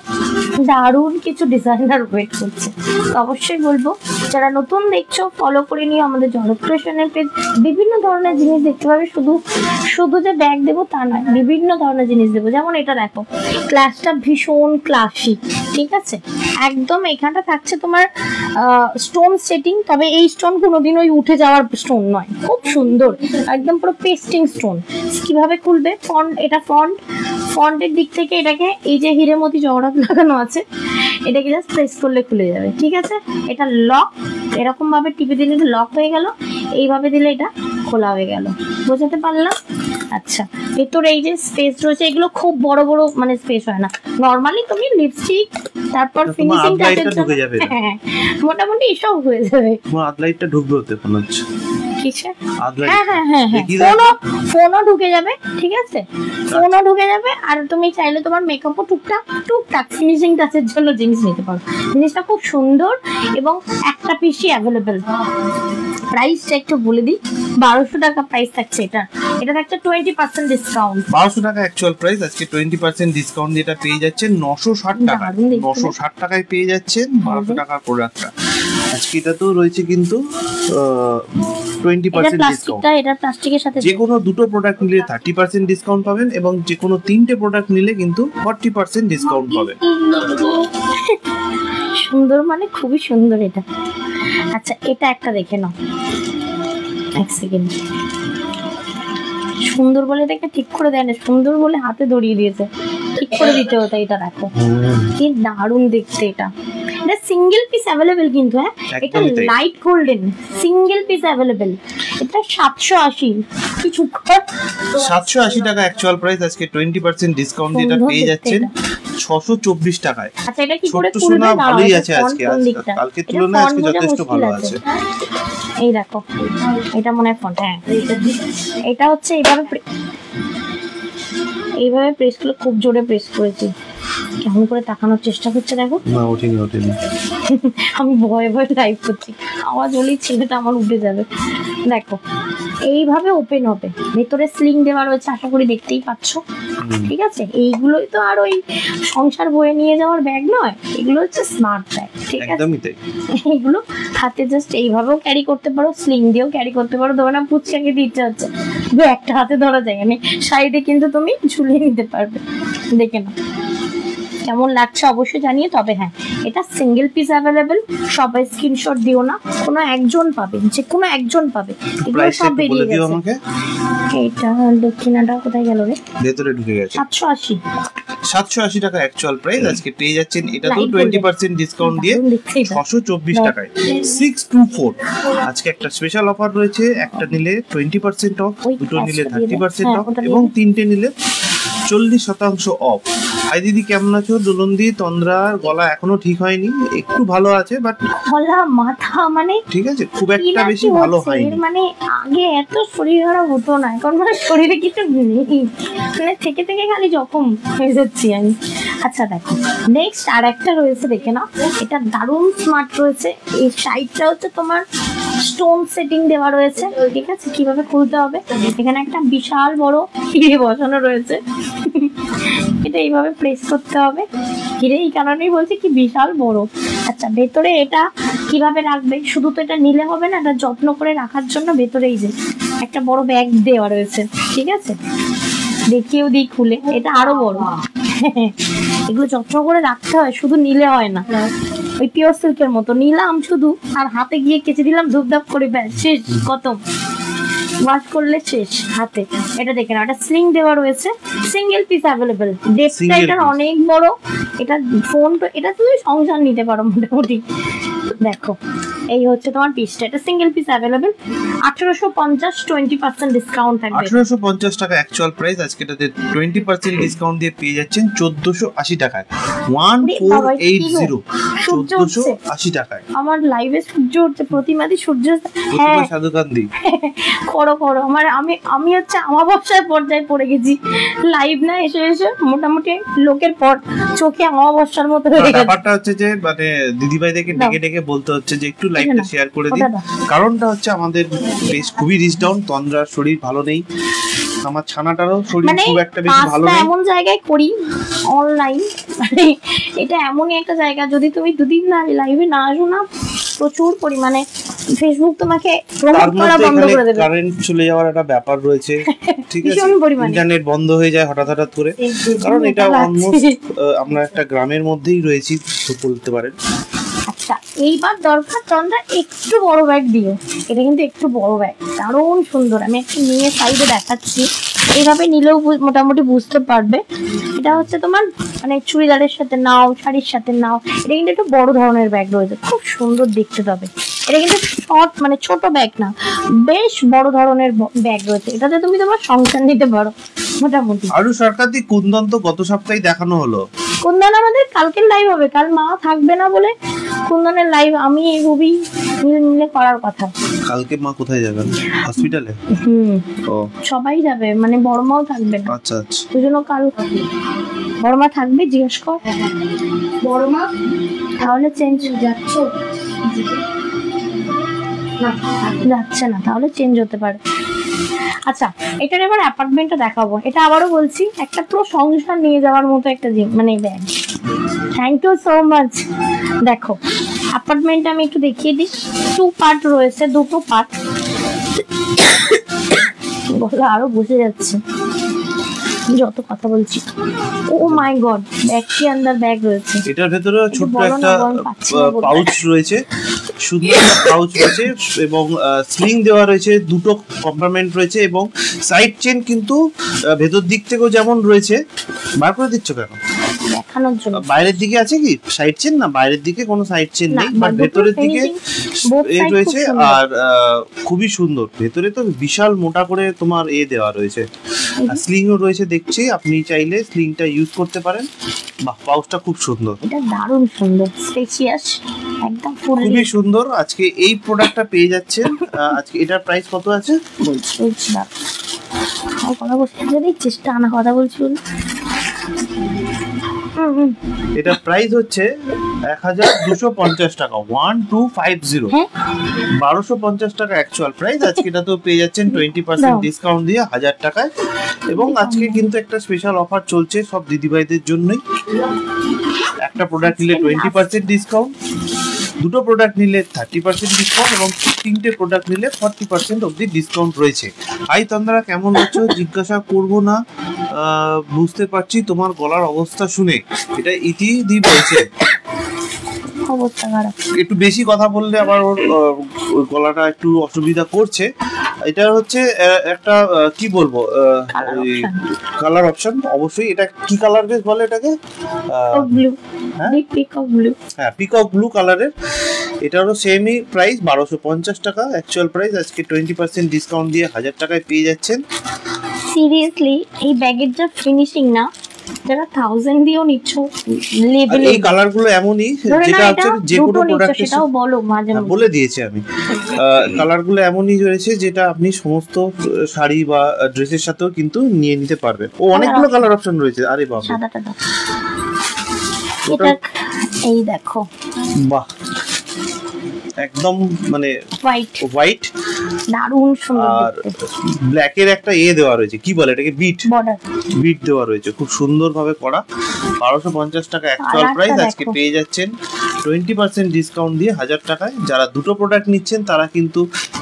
দারুণ কিছু ডিজাইনার ওয়েট করছে। অবশ্যই বলবো যারা নতুন দেখছো ফলো করে নিও আমাদের জনক ক্রিয়েশনের পেজ, বিভিন্ন ধরনের জিনিস দেখতে পাবে, শুধু যে ব্যাগ দেবো তা নয়, বিভিন্ন ধরনের জিনিস দেবো। যেমন এটা দেখো, ক্লাসটা ভীষণ ক্লাসিক, ঠিক আছে, একদম এখানটা থাকছে তোমার স্টোন সেটিং, তবে এই স্টোন কোনোদিন ওই উঠে যাওয়ার স্টোন নয়, খুব সুন্দর, একদম পুরো পেস্টিং স্টোন। কিভাবে খুলবে, ফন্ট, এটা ফন্ট ফ্রন্টের দিক থেকে এটাকে এই যে হিরেমতি জগড়াত লাগানো আছে, এটাকে জাস্ট প্রেস করলে খুলে যাবে, ঠিক আছে। এটা লক, এরকম ভাবে টিপে দিলে এটা লক হয়ে গেল, এইভাবে দিলে এটা খোলা হয়ে গেল। বোঝাতে পারলাম? আচ্ছা, ভেতরে এই যে স্পেস রয়েছে, এগুলো খুব বড় বড় মানে স্পেস হয় না, নর্মালি তুমি লিপস্টিক তারপর ফিনিশিং টাচের জন্য মোটামুটি এসব হয়ে যাবে। তোমার আদলাইটটা ঢুকবে ওতে মনে হচ্ছে। ফোনও ঢুকে যাবে, ঠিক আছে, ফোনও ঢুকে যাবে। আর তুমি চাইলে তোমার মেকআপও টুকটাক ফিনিশিং টাচের জন্য জিনিস নিতে পারো। জিনিসটা খুব সুন্দর এবং একটা পিসই অ্যাভেলেবেল। প্রাইসটা একটু বলে দিই, 1200 টাকা প্রাইস থাকছে এটা। এটা থাকছে 20% ডিসকাউন্ট। 1200 টাকা অ্যাকচুয়াল প্রাইস, আজকে 20% ডিসকাউন্ট দিয়ে এটা পেয়ে যাচ্ছেন 960 টাকা। 960 টাকায় পেয়ে যাচ্ছেন 1200 টাকার প্রোডাক্টটা। আজকে এটা তো রয়েছে কিন্তু 20% ডিসকাউন্ট। এটা প্লাস্টিকের সাথে যে কোনো দুটো প্রোডাক্ট নিলে 30% ডিসকাউন্ট পাবেন এবং যে কোনো তিনটে প্রোডাক্ট নিলে কিন্তু 40% ডিসকাউন্ট পাবেন। সুন্দর মানে খুবই সুন্দর এটা। আচ্ছা, এটা একটা দেখে নাও, এক সেকেন্ড। সুন্দর বলে এটাকে ঠিক করে দেয় না, সুন্দর বলে হাতে ধরিয়ে দিয়েছে, ঠিক করে দিতে হতো। এটা রাখো, কি দারুণ দেখতে এটা। এটা সিঙ্গেল পিস অ্যাভেলেবেল কিন্তু, হ্যাঁ, এটা light golden single piece available. এটা 780 কিছু 780 টাকা অ্যাকচুয়াল প্রাইস। আজকে 20% ডিসকাউন্ট দিয়ে এটা পেয়ে যাচ্ছেন 624 টাকায়। আচ্ছা, এটা কি করে খুলবে? ভালোই আছে আজকে, কালকে তুলনায় আজকে যথেষ্ট ভালো আছে। এই দেখো, এটা মনে হয় ফন্ট, হ্যাঁ, এটা হচ্ছে এইভাবে প্রেস করলে, খুব জোরে প্রেস করেছি, কেমন করে তাকানোর চেষ্টা করছে দেখো। না, ওঠেনি। আমি ভয়ে লাইভ করছি, আওয়াজ হলেই ছেলেটা আমার উঠে যাবে। দেখো, এইভাবে ওপেন হবে, ভেতরে স্লিং দেওয়া রয়েছে, আশা করি দেখতেই পাচ্ছ, ঠিক আছে। এইগুলোই তো আর ওই সংসার বয়ে নিয়ে যাওয়ার ব্যাগ নয়, এগুলো হচ্ছে স্মার্ট ব্যাগ, ঠিক আছে। একদমই তাই। এইগুলো হাতে জাস্ট এইভাবেও ক্যারি করতে পারো, স্লিং দিয়েও ক্যারি করতে পারো। ধরো না পুচকাকে দিতে হচ্ছে, একটা হাতে ধরা যায়, মানে সাইডে কিন্তু তুমি ঝুলিয়ে নিতে পারবে। দেখে নাও কেমন লাগছে অবশ্যই জানিয়ে। তবে হ্যাঁ, এটা সিঙ্গেল পিস অ্যাভেলেবেল, সবাই স্ক্রিনশট দিও না, কোনো একজন পাবে, যে কোনো একজন পাবে। এগুলো সব বেরিয়ে গেছে। এটা দক্ষিণাটা কোথায় গেল রে? ভেতরে ঢুকে গেছে। 780 টাকা অ্যাকচুয়াল প্রাইস। আজকে পেয়ে যাচ্ছেন এটা তো 20% ডিসকাউন্ট দিয়ে 624 টাকায়। 624 আজকে একটা স্পেশাল অফার রয়েছে, একটা নিলে 20% অফ, দুটো নিলে 30% অফ এবং তিনটে নিলে 40% অফ। হাই দিদি, কেমন আছো? দুলন্দি তন্দ্রার গলা এখনো ঠিক হয়নি, একটু ভালো আছে, বাট গলা মাথা মানে ঠিক আছে, খুব একটা বেশি ভালো হয়নি। মানে আগে এত শরীর খারাপ হতো না, এখন মানে শরীরে কিছু নেই, মানে থেকে খালি জখম হয়ে যাচ্ছি আমি। আচ্ছা দেখো, নেক্সট আর একটা রয়েছে, দেখে নাও, এটা দারুণ স্মার্ট রয়েছে। এই সাইডটা হচ্ছে তোমার স্টোন সেটিং দেওয়া রয়েছে, ঠিক আছে। কিভাবে খুলতে হবে, এখানে একটা বিশাল বড় হিরে বসানো রয়েছে, এটা এইভাবে প্রেস করতে হবে। হিরে এই কারণেই বলছি কি বিশাল বড়। আচ্ছা, ভেতরে এটা কিভাবে রাখবে, শুধু তো এটা নিলে হবে না, এটা যত্ন করে রাখার জন্য ভেতরে এই যে একটা বড় ব্যাগ দেওয়া রয়েছে, ঠিক আছে। দেখিয়েও দিই খুলে, এটা আরো বড়। এগুলো যত্ন করে রাখতে হয়, শুধু নিলে হয় না। ওই পিওর সিল্কের মতো নিলাম শুধু, আর হাতে গিয়ে কেচে দিলাম ধূপধাপ করে, ব্যাস শেষ, খতম, ওয়াশ করলে শেষ হাতে। এটা দেখে না, এটা স্লিং দেওয়া রয়েছে, সিঙ্গেল পিস অ্যাভেলেবেল। ডেপটা এটার অনেক বড়। এটা ফোন তো, এটা তুমি সংসার নিতে পারো মোটামুটি। দেখো, এই হচ্ছে তোমার পিসটা, এটা সিঙ্গেল পিস অ্যাভেলেবেল। 1850, 20% ডিসকাউন্ট থাকবে। 1850 টাকা অ্যাকচুয়াল প্রাইস। আজকে এটাতে 20% ডিসকাউন্ট দিয়ে পেয়ে যাচ্ছেন 1480 টাকায়। 1480 1480 টাকায়। আমার লাইভে সূর্য উঠছে, প্রতিমাদি সূর্য, হ্যাঁ সাধুকান্দি করো আমার আমি হচ্ছে অমাবস্যার পর্যায়ে পড়ে গেছি। লাইভ না এসে মোটামুটি লোকের পর চোখে অমাবস্যার মতো হয়ে গেছে। ব্যাপারটা হচ্ছে যে মানে দিদিভাইদেরকে ডেকে বলতে হচ্ছে যে একটু লাইভটা শেয়ার করে দিন। কারণটা হচ্ছে আমাদের বেশ খুবই রিচ ডাউন, তন্দ্রার শরীর ভালো নেই, আমার ছানাটারও শরীর খুব একটা বেশি ভালো নেই। এমন জায়গায় করি অনলাইন, মানে এটা এমনই একটা জায়গা, যদি তুমি দুদিন না লাইভে না আসো না, প্রচুর পরিমাণে ফেসবুক তোমাকে প্রমোট করা বন্ধ করে দেবে। কারেন্ট চলে যাওয়ার একটা ব্যাপার রয়েছে, ঠিক আছে, ইন্টারনেট বন্ধ হয়ে যায় হঠাৎ করে। কারণ এটা অলমোস্ট আমরা একটা গ্রামের মধ্যেই রয়েছি বলতে পারেন। আচ্ছা এইবার দরকার তন্দ্রা একটু বড় ব্যাগ দিও, এটা কিন্তু একটু বড় ব্যাগ, দারুণ সুন্দর। আমি একটু নিয়ে সাইডে দেখাচ্ছি, এইভাবে নিলেও মোটামুটি বুঝতে পারবে। এটা হচ্ছে তোমার মানে চুড়িদারের সাথে নাও, শাড়ির সাথে নাও। এটা কিন্তু একটু বড় ধরনের ব্যাগ রয়েছে, খুব সুন্দর দেখতে পাবে। এটা কিন্তু শর্ট মানে ছোট ব্যাগ না, বেশ বড় ধরনের ব্যাগ রয়েছে। এটাতে তুমি তোমার সংসার নিতে পারো মোটামুটি। আরু সরকার দি কুন্দন তো গত সপ্তাহে দেখানো হলো। কুন্দন আমাদের কালকের লাইভ হবে, কাল মা থাকবে না বলে কুন্দনের লাইভ আমি রুবি মিলে করার কথা। কালকে মা কোথায় যাবেন? হসপিটালে? ও সবাই যাবে, মানে বড় মাও থাকবে না। আচ্ছা আচ্ছা। দুজনও কাল বড় মা থাকবে, জিজ্ঞেস কর বড় মা। তাহলে চেঞ্জ যাচ্ছে যাচ্ছে না, তাহলে চেঞ্জ হতে পারে। আচ্ছা এটার এবার অ্যাপার্টমেন্টটা দেখাবো। এটা আবারও বলছি একটা পুরো সংসার নিয়ে যাওয়ার মতো একটা মানে bag. Thank you so much. দেখো অ্যাপার্টমেন্টটা আমি একটু দেখিয়ে দিই। 2 পার্ট রয়েছে, 2টো পার্ট। বলো আরো বসে যাচ্ছে যত কথা বলছি। ও মাই গড, ব্যাগ কি আন্ডার ব্যাগ রয়েছে। এটার ভেতরে ছোট্ট একটা পাউচ রয়েছে, সুন্দর একটা পাউচ রয়েছে এবং স্লিং দেওয়া রয়েছে, দুটো কম্পার্টমেন্ট রয়েছে এবং সাইড চেন কিন্তু ভেতর দিক থেকেও যেমন রয়েছে। বার করে দিচ্ছ কেন? দেখানোর জন্য। বাইরের দিকে আছে কি সাইড চেন? না, বাইরের দিকে কোনো সাইড চেন নেই, বাট ভেতরের দিকে এই রয়েছে। আর খুবই সুন্দর, ভেতরে তো বিশাল মোটা করে তোমার দেওয়া রয়েছে, স্লিংও রয়েছে দেখছি। আপনি চাইলে স্লিংটা ইউজ করতে পারেন। বাহ, পাউচটা খুব সুন্দর, এটা দারুণ সুন্দর, স্পেশিয়াস একদম খুবই সুন্দর। আজকে এই প্রোডাক্টটা পেয়ে যাচ্ছেন। আজকে এটার প্রাইস কত আছে বলছি না, কথা বলছি চেষ্টা আনা কথা বলছি। এটা প্রাইস হচ্ছে 1250 টাকা, 1250, 1250 টাকা অ্যাকচুয়াল প্রাইস। আজকে এটা তো পেয়ে যাচ্ছেন 20% ডিসকাউন্ট দিয়ে 1000 টাকায়। এবং আজকে কিন্তু একটা স্পেশাল অফার চলছে সব দিদিভাইদের জন্যই। একটা প্রোডাক্ট নিলে 20% ডিসকাউন্ট, দুটো প্রোডাক্ট নিলে 30% ডিসকাউন্ট এবং 3টে প্রোডাক্ট নিলে 40% অবধি ডিসকাউন্ট রয়েছে। হাই তন্দ্রা, কেমন আছো? জিজ্ঞাসা করবো না, বুঝতে পারছি তোমার গলার অবস্থা শুনে। এটা ইতি দি বলছে অবস্থা খারাপ, একটু বেশি কথা বললে আবার ওর গলাটা একটু অসুবিধা করছে। এটা হচ্ছে একটা কি বলবো, কালার অপশন। অবশ্যই এটা কি কালার বেশ বলে এটাকে? Blue, peacock blue. হ্যাঁ, পিকক ব্লু কালারের। এটারও সেমই প্রাইস 1250 টাকা অ্যাকচুয়াল প্রাইস। আজকে 20% ডিসকাউন্ট দিয়ে 1000 টাকায় পেয়ে যাচ্ছেন। সিরিয়াসলি এই ব্যাগের যা ফিনিশিং না, যারা 1000 দিয়েও নিচ্ছ লেভেলে। এই কালারগুলো এমনই, যেটা হচ্ছে যে কোনো প্রোডাক্ট সেটাও বলো মাঝে মাঝে বলে দিয়েছি আমি। কালারগুলো এমনই রয়েছে যেটা আপনি সমস্ত শাড়ি বা ড্রেসের সাথেও কিন্তু নিয়ে নিতে পারবেন। ও অনেকগুলো কালার অপশন রয়েছে। আরে বাবা, সাদাটা দাও। এটা এই দেখো, বাহ, একদম মানে হোয়াইট দারুণ সুন্দর। আর ব্ল্যাকের একটা দেওয়া রয়েছে, কি বলে এটাকে, বিট দেওয়া রয়েছে, খুব সুন্দর ভাবে করা। 1250 টাকা অ্যাকচুয়াল প্রাইস। আজকে পেয়ে যাচ্ছেন 20% ডিসকাউন্ট দিয়ে 1000 টাকায়। যারা দুটো প্রোডাক্ট নিচ্ছেন তারা কিন্তু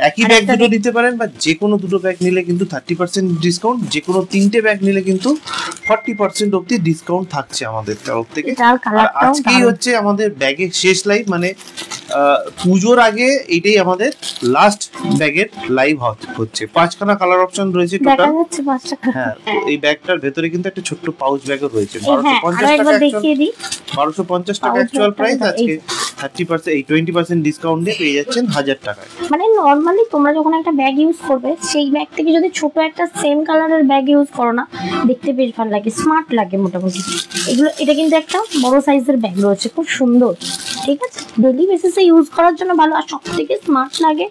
একই ব্যাগ দুটো নিতে পারেন, বা যে কোনো দুটো ব্যাগ নিলে কিন্তু 30% ডিসকাউন্ট, যে কোনো 3টে ব্যাগ নিলে কিন্তু 40% অবধি ডিসকাউন্ট থাকছে আমাদের তরফ থেকে। আর আজকেই হচ্ছে আমাদের ব্যাগের শেষ লাইভ, মানে পুজোর আগে এটাই আমাদের লাস্ট ব্যাগের লাইভ হচ্ছে। 5খানা কালার অপশন রয়েছে টোটাল। হ্যাঁ, এই ব্যাগটার ভেতরে কিন্তু একটা ছোট্ট পাউচ ব্যাগও রয়েছে। 1250 টাকা অ্যাকচুয়াল প্রাইস। আজকে 30% এই 20% ডিসকাউন্ট দিয়ে পেয়ে যাচ্ছেন 1000 টাকায়। মানে নরমালি তোমরা যখন একটা ব্যাগ ইউজ করবে, সেই ব্যাগ থেকে যদি ছোট একটা সেম কালারের ব্যাগ ইউজ করো না, দেখতে বেশ ভালো লাগে, স্মার্ট লাগে মোটামুটি। এটা কিন্তু একটা বড় সাইজের ব্যাগ রয়েছে, খুব সুন্দর। ঠিক আছে, ডেইলি বেসিসে ইউজ করার জন্য ভালো। আর সব থেকে স্মার্ট লাগে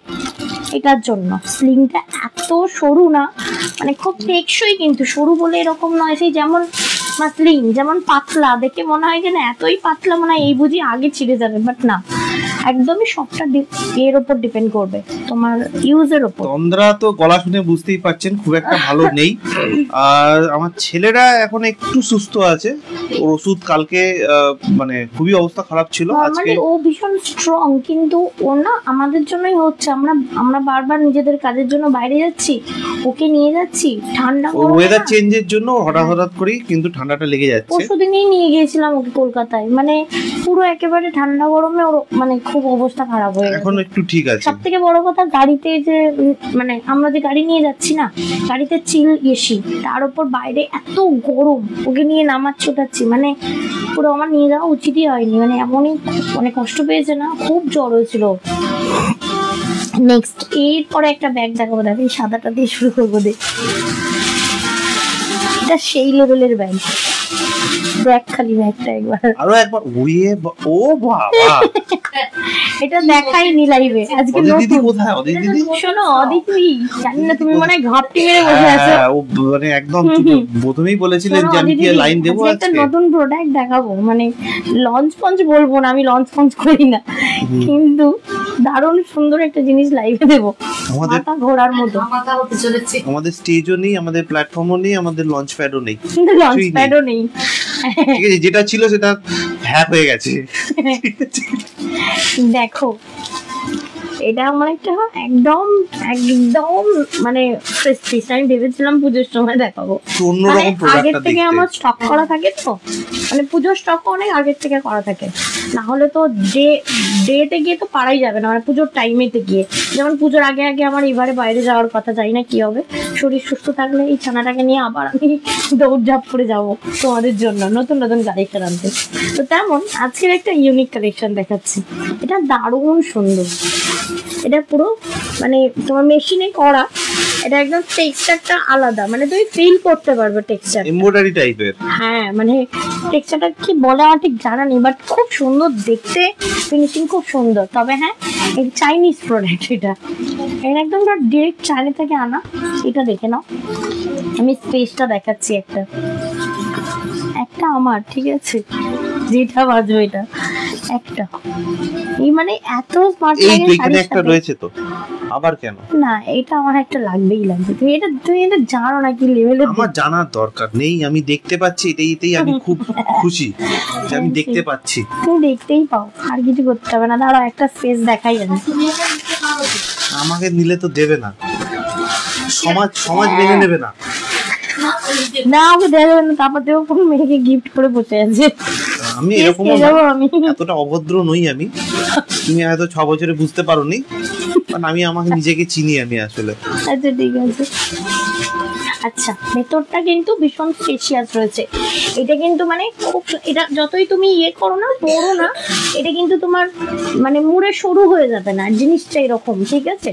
এটার জন্য স্লিংটা এত সরু না, মানে খুব টেকসই, কিন্তু সরু বলে এরকম নয় সেই যেমন স্লিং যেমন পাতলা দেখে মনে হয় যে না এতই পাতলা মনে হয় এই বুঝি আগে ছিঁড়ে যাবে, বাট না, একদমই সবটা এর উপর ডিপেন্ড করবে তোমার ইউজের উপর। তন্দ্রা তো গলা শুনে বুঝতেই পাচ্ছেন খুব একটা ভালো নেই। আর আমার ছেলেরা এখন একটু সুস্থ আছে, ওর ওষুধ কালকে মানে খুবই অবস্থা খারাপ ছিল। আজকে ও ভীষণ স্ট্রং, কিন্তু ও না আমাদের জন্যই হচ্ছে। আমরা বারবার নিজেদের কাজের জন্য বাইরে যাচ্ছি, ওকে নিয়ে যাচ্ছি, ঠান্ডা ওয়েদার চেঞ্জের জন্য হঠাৎ করেই কিন্তু ঠান্ডাটা লেগে যাচ্ছে। পরশুদিনই নিয়ে গিয়েছিলাম ওকে কলকাতায়, মানে পুরো একেবারে ঠান্ডা গরমে ওর মানে খুব অবস্থা খারাপ হয়ে গেছে। এখন একটু ঠিক আছে। সব থেকে বড় কথা গাড়িতে যে মানে আমরা যে গাড়ি নিয়ে যাচ্ছি না, গাড়িতে চিল এসি, তার উপর বাইরে এত গরম, ওকে নিয়ে নামাচ্ছি ওঠাচ্ছি, মানে পুরো আমার নিয়ে যাওয়া উচিতই হয়নি, মানে এমনই মানে কষ্ট পেয়েছে না, খুব জ্বর হয়েছিল। নেক্সট এরপরে একটা ব্যাগ দেখাবো, দেখো এই সাদাটা দিয়ে শুরু করবো। দেখ এটা সেই লেভেলের ব্যাগ, দেখ খালি ব্যাগটা একবার, আরো একবার। ও বাবা, এটা দেখাইনি লাইভে আজকে। দিদি কোথায়? অদিতি দিদি, শোনো অদিতি, জানি না তুমি মনে হয় ঘাপটি মেরে বসে আছো। ও মানে একদম প্রথমেই বলেছিলেন যে আমি কি লাইন দেবো আজকে। একটা নতুন প্রোডাক্ট দেখাবো, মানে লঞ্চ ফঞ্চ বলবো না, আমি লঞ্চ ফঞ্চ করি না, কিন্তু দারুণ সুন্দর একটা জিনিস লাইভে দেবো, মাথা ঘোরার মতো। আমাদের স্টেজও নেই, আমাদের প্ল্যাটফর্মও নেই, আমাদের লঞ্চ প্যাডও নেই, কিন্তু লঞ্চ প্যাডও নেই। ঠিক আছে, যেটা ছিল সেটা হ্যাক হয়ে গেছে। দেখো এটা আমার একটা একদম একদম মানে ফ্রেশ পিস, আমি ভেবেছিলাম পুজোর সময় দেখাবো, আগের থেকে আমার স্টক করা থাকে তো, মানে পুজোর স্টক অনেক আগের থেকে করা থাকে, না হলে তো ডেতে গিয়ে তো পারাই যাবে না, মানে পুজোর টাইমেতে গিয়ে, যেমন পুজোর আগে আগে আমার এবারে বাইরে যাওয়ার কথা, জানি না কি হবে, শরীর সুস্থ থাকলে এই ছানাটাকে নিয়ে আবার আমি দৌড়ঝাঁপ করে যাবো তোমাদের জন্য নতুন নতুন কালেকশন আনতে। তো তেমন আজকের একটা ইউনিক কালেকশন দেখাচ্ছি, এটা দারুণ সুন্দর, এটা পুরো মানে তোমার মেশিনে করা, এটা একদম টেক্সচারটা আলাদা, মানে তুমি ফিল করতে পারবে টেক্সচার, এমব্রয়ডারি টাইপের। হ্যাঁ মানে টেক্সচারটা কি বলে আমার ঠিক জানা নেই, বাট খুব সুন্দর দেখতে, ফিনিশিং খুব সুন্দর। তবে হ্যাঁ এই চাইনিজ প্রোডাক্ট, এটা একদম ডিরেক্ট চাইনা থেকে আনা। এটা দেখে নাও, আমি স্পেসটা দেখাচ্ছি একটা আমার, ঠিক আছে, যেটা বাজবে এটা একটা, এই মানে এত স্মার্ট লাগে। এইখানে একটা রয়েছে তো, আবার কেন না, এটা আমার একটা লাগবেই লাগবে। তুমি এটা জানো না কি লেভেলের? আমার জানার দরকার নেই, আমি দেখতে পাচ্ছি, এটাই আমি খুব খুশি যে আমি দেখতে পাচ্ছি। তুমি দেখতেই পাও, আর কিছু করতে হবে না। দাঁড়াও একটা স্পেস দেখাই আমি। আমাকে নিলে তো দেবে না, সমাজ মেনে নেবে না। না ওকে দেওয়া যাবে না, তারপর দেবো কোন মেয়েকে গিফট করে বসে আছে। আমি এরকম এতটা অভদ্র নই আমি, তুমি হয়তো 6 বছরে বুঝতে পারোনি, কারণ আমি আমাকে নিজেকে চিনি আমি আসলে। আচ্ছা ঠিক আছে। আচ্ছা ভেতরটা কিন্তু ভীষণ স্পেশিয়াস রয়েছে, এটা কিন্তু মানে খুব, এটা যতই তুমি করো না, পড়ো না, এটা কিন্তু তোমার মানে মুড়ে সরু হয়ে যাবে না, জিনিসটা এরকম, ঠিক আছে,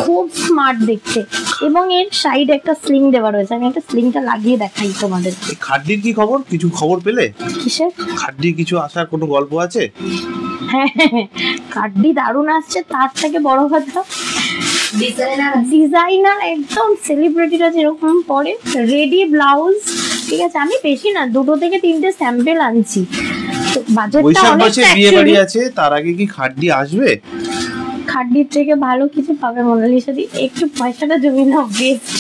খুব স্মার্ট দেখতে। এবং এর সাইডে একটা স্লিং দেওয়া রয়েছে, আমি একটা স্লিংটা লাগিয়ে দেখাই তোমাদের। খাড্ডির কি খবর? কিছু খবর পেলে? কিসের খাড্ডির কিছু আসার কোনো গল্প আছে? হ্যাঁ খাড্ডি দারুণ আসছে, তার থেকে বড় কথা ডিজাইনার একদম সেলিব্রিটিরা যেরকম পরে, রেডি ব্লাউজ, ঠিক আছে। আমি বেশি না, 2 থেকে 3টে স্যাম্পল আনছি। বাজেটটা অনেকটা, বিয়ে বাড়ি আছে, তার আগে কি খাড্ডি আসবে? খাড্ডির থেকে ভালো কিছু পাবে মোনালিসা দি, একটু পয়সাটা জমি নাও, বেস্ট।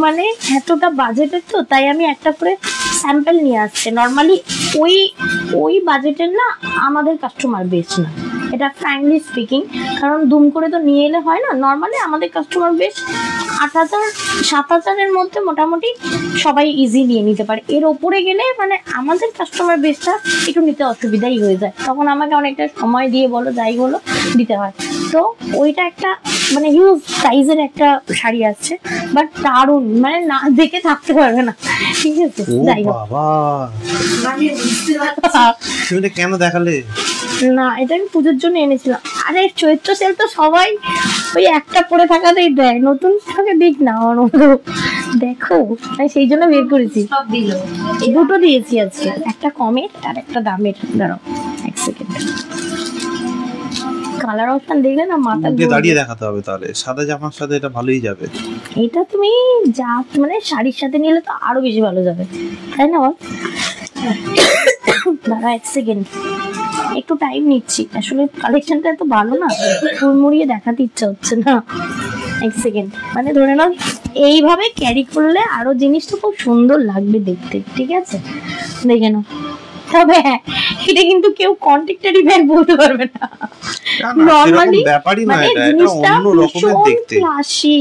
মানে এতটা বাজেটের তো, তাই আমি একটা করে স্যাম্পল নিয়ে আসছে। নর্মালি ওই বাজেটের না আমাদের কাস্টমার বেশ না, এটা ফ্র্যাঙ্কলি স্পিকিং, কারণ দুম করে তো নিয়ে এলে হয় না। নর্মালি আমাদের কাস্টমার বেশ 8,000-7,000-এর মধ্যে মোটামুটি সবাই ইজি নিয়ে নিতে পারে। এর ওপরে গেলে মানে আমাদের কাস্টমার বেসটা একটু নিতে অসুবিধাই হয়ে যায়, তখন আমাকে অনেকটা সময় দিয়ে বলো যাই বলো দিতে হয়। তো ওইটা একটা মানে হিউজ সাইজের একটা শাড়ি আসছে, বাট দারুণ, মানে না দেখে থাকতে পারবে না, ঠিক আছে। যাই হোক, তুমি কেন দেখালে না? এটা আমি পুজোর জন্য এনেছিলাম। আরে চৈত্র সেল তো সবাই ওই একটা পরে থাকাতেই দেয়, নতুন থাকে দিক না আমার মতো, দেখো তাই সেই জন্য বের করেছি। দুটো দিয়েছি আজকে, একটা কমের আর একটা দামের। দাঁড়াও এক সেকেন্ড, কালার অপশন দেখলে না মাথা দাঁড়িয়ে দেখাতে হবে, তাহলে সাদা জামার সাথে এটা ভালোই যাবে। এটা তুমি যা মানে শাড়ির সাথে নিলে তো আরো বেশি ভালো যাবে, তাই না বল? দাঁড়া এক সেকেন্ড, একটু টাইম নিচ্ছি, আসলে কালেকশনটা এত ভালো না, মুড়িয়ে দেখাতে ইচ্ছা হচ্ছে না। এক সেকেন্ড, মানে ধরে নাও এইভাবে ক্যারি করলে আরো জিনিসটা খুব সুন্দর লাগবে দেখতে, ঠিক আছে, দেখে নাও। তবে হ্যাঁ, এটা কিন্তু কেউ কন্ট্রাক্টরি ব্যাগ বলতে পারবে না, নরমালি মানে জিনিসটা ভীষণ ক্লাসি,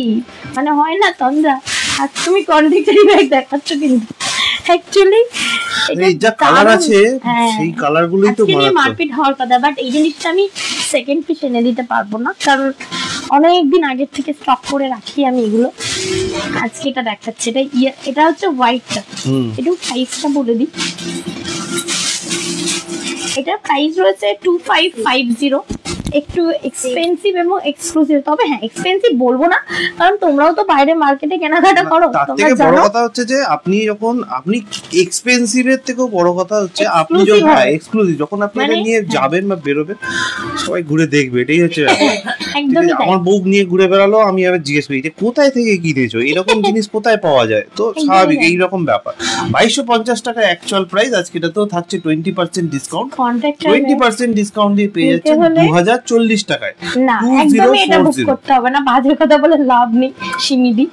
মানে হয় না তন্দ্রা, আর তুমি কন্ট্রাক্টরি ব্যাগ দেখাচ্ছ কিন্তু অ্যাকচুয়ালি এই যা কালার আছে সেই কালার গুলোই তো মারপিট হওয়ার কথা, বাট এই জিনিসটা আমি সেকেন্ড পিস এনে দিতে পারবো না, কারণ অনেকদিন আগের থেকে স্টক করে রাখি আমি এগুলো। আজকে এটা দেখাচ্ছে, এটা হচ্ছে হোয়াইটটা। একটু প্রাইসটা বলে দিই, এটা প্রাইস রয়েছে 2550, একটু এক্সপেন্সিভ এবং এক্সক্লুসিভ। তবে হ্যাঁ, এক্সপেন্সিভ বলবো না, কারণ তোমরাও তো বাইরে মার্কেটে কেনাকাটা করো। তার থেকে বড় কথা হচ্ছে যে আপনি এক্সপেন্সিভের থেকেও বড় কথা হচ্ছে আপনি যখন এক্সক্লুসিভ, যখন আপনি এটা নিয়ে যাবেন বা বেরোবেন, সবাই ঘুরে দেখবে, এটাই হচ্ছে একদমই আমার বউ নিয়ে ঘুরে বেড়ালো, আমি আবার জিজ্ঞেস করি যে কোথায় থেকে কিনেছো, এরকম জিনিস কোথায় পাওয়া যায়, তো স্বাভাবিক এইরকম ব্যাপার। 2250 টাকা অ্যাকচুয়াল প্রাইস। আজকে এটাতেও থাকছে 20% ডিসকাউন্ট, 20% ডিসকাউন্ট দিয়ে পেয়ে যাচ্ছেন 2040 টাকায়। না, একদমই এটা বুক করতে হবে না, বাজে কথা বলে লাভ নেই সিমিদি।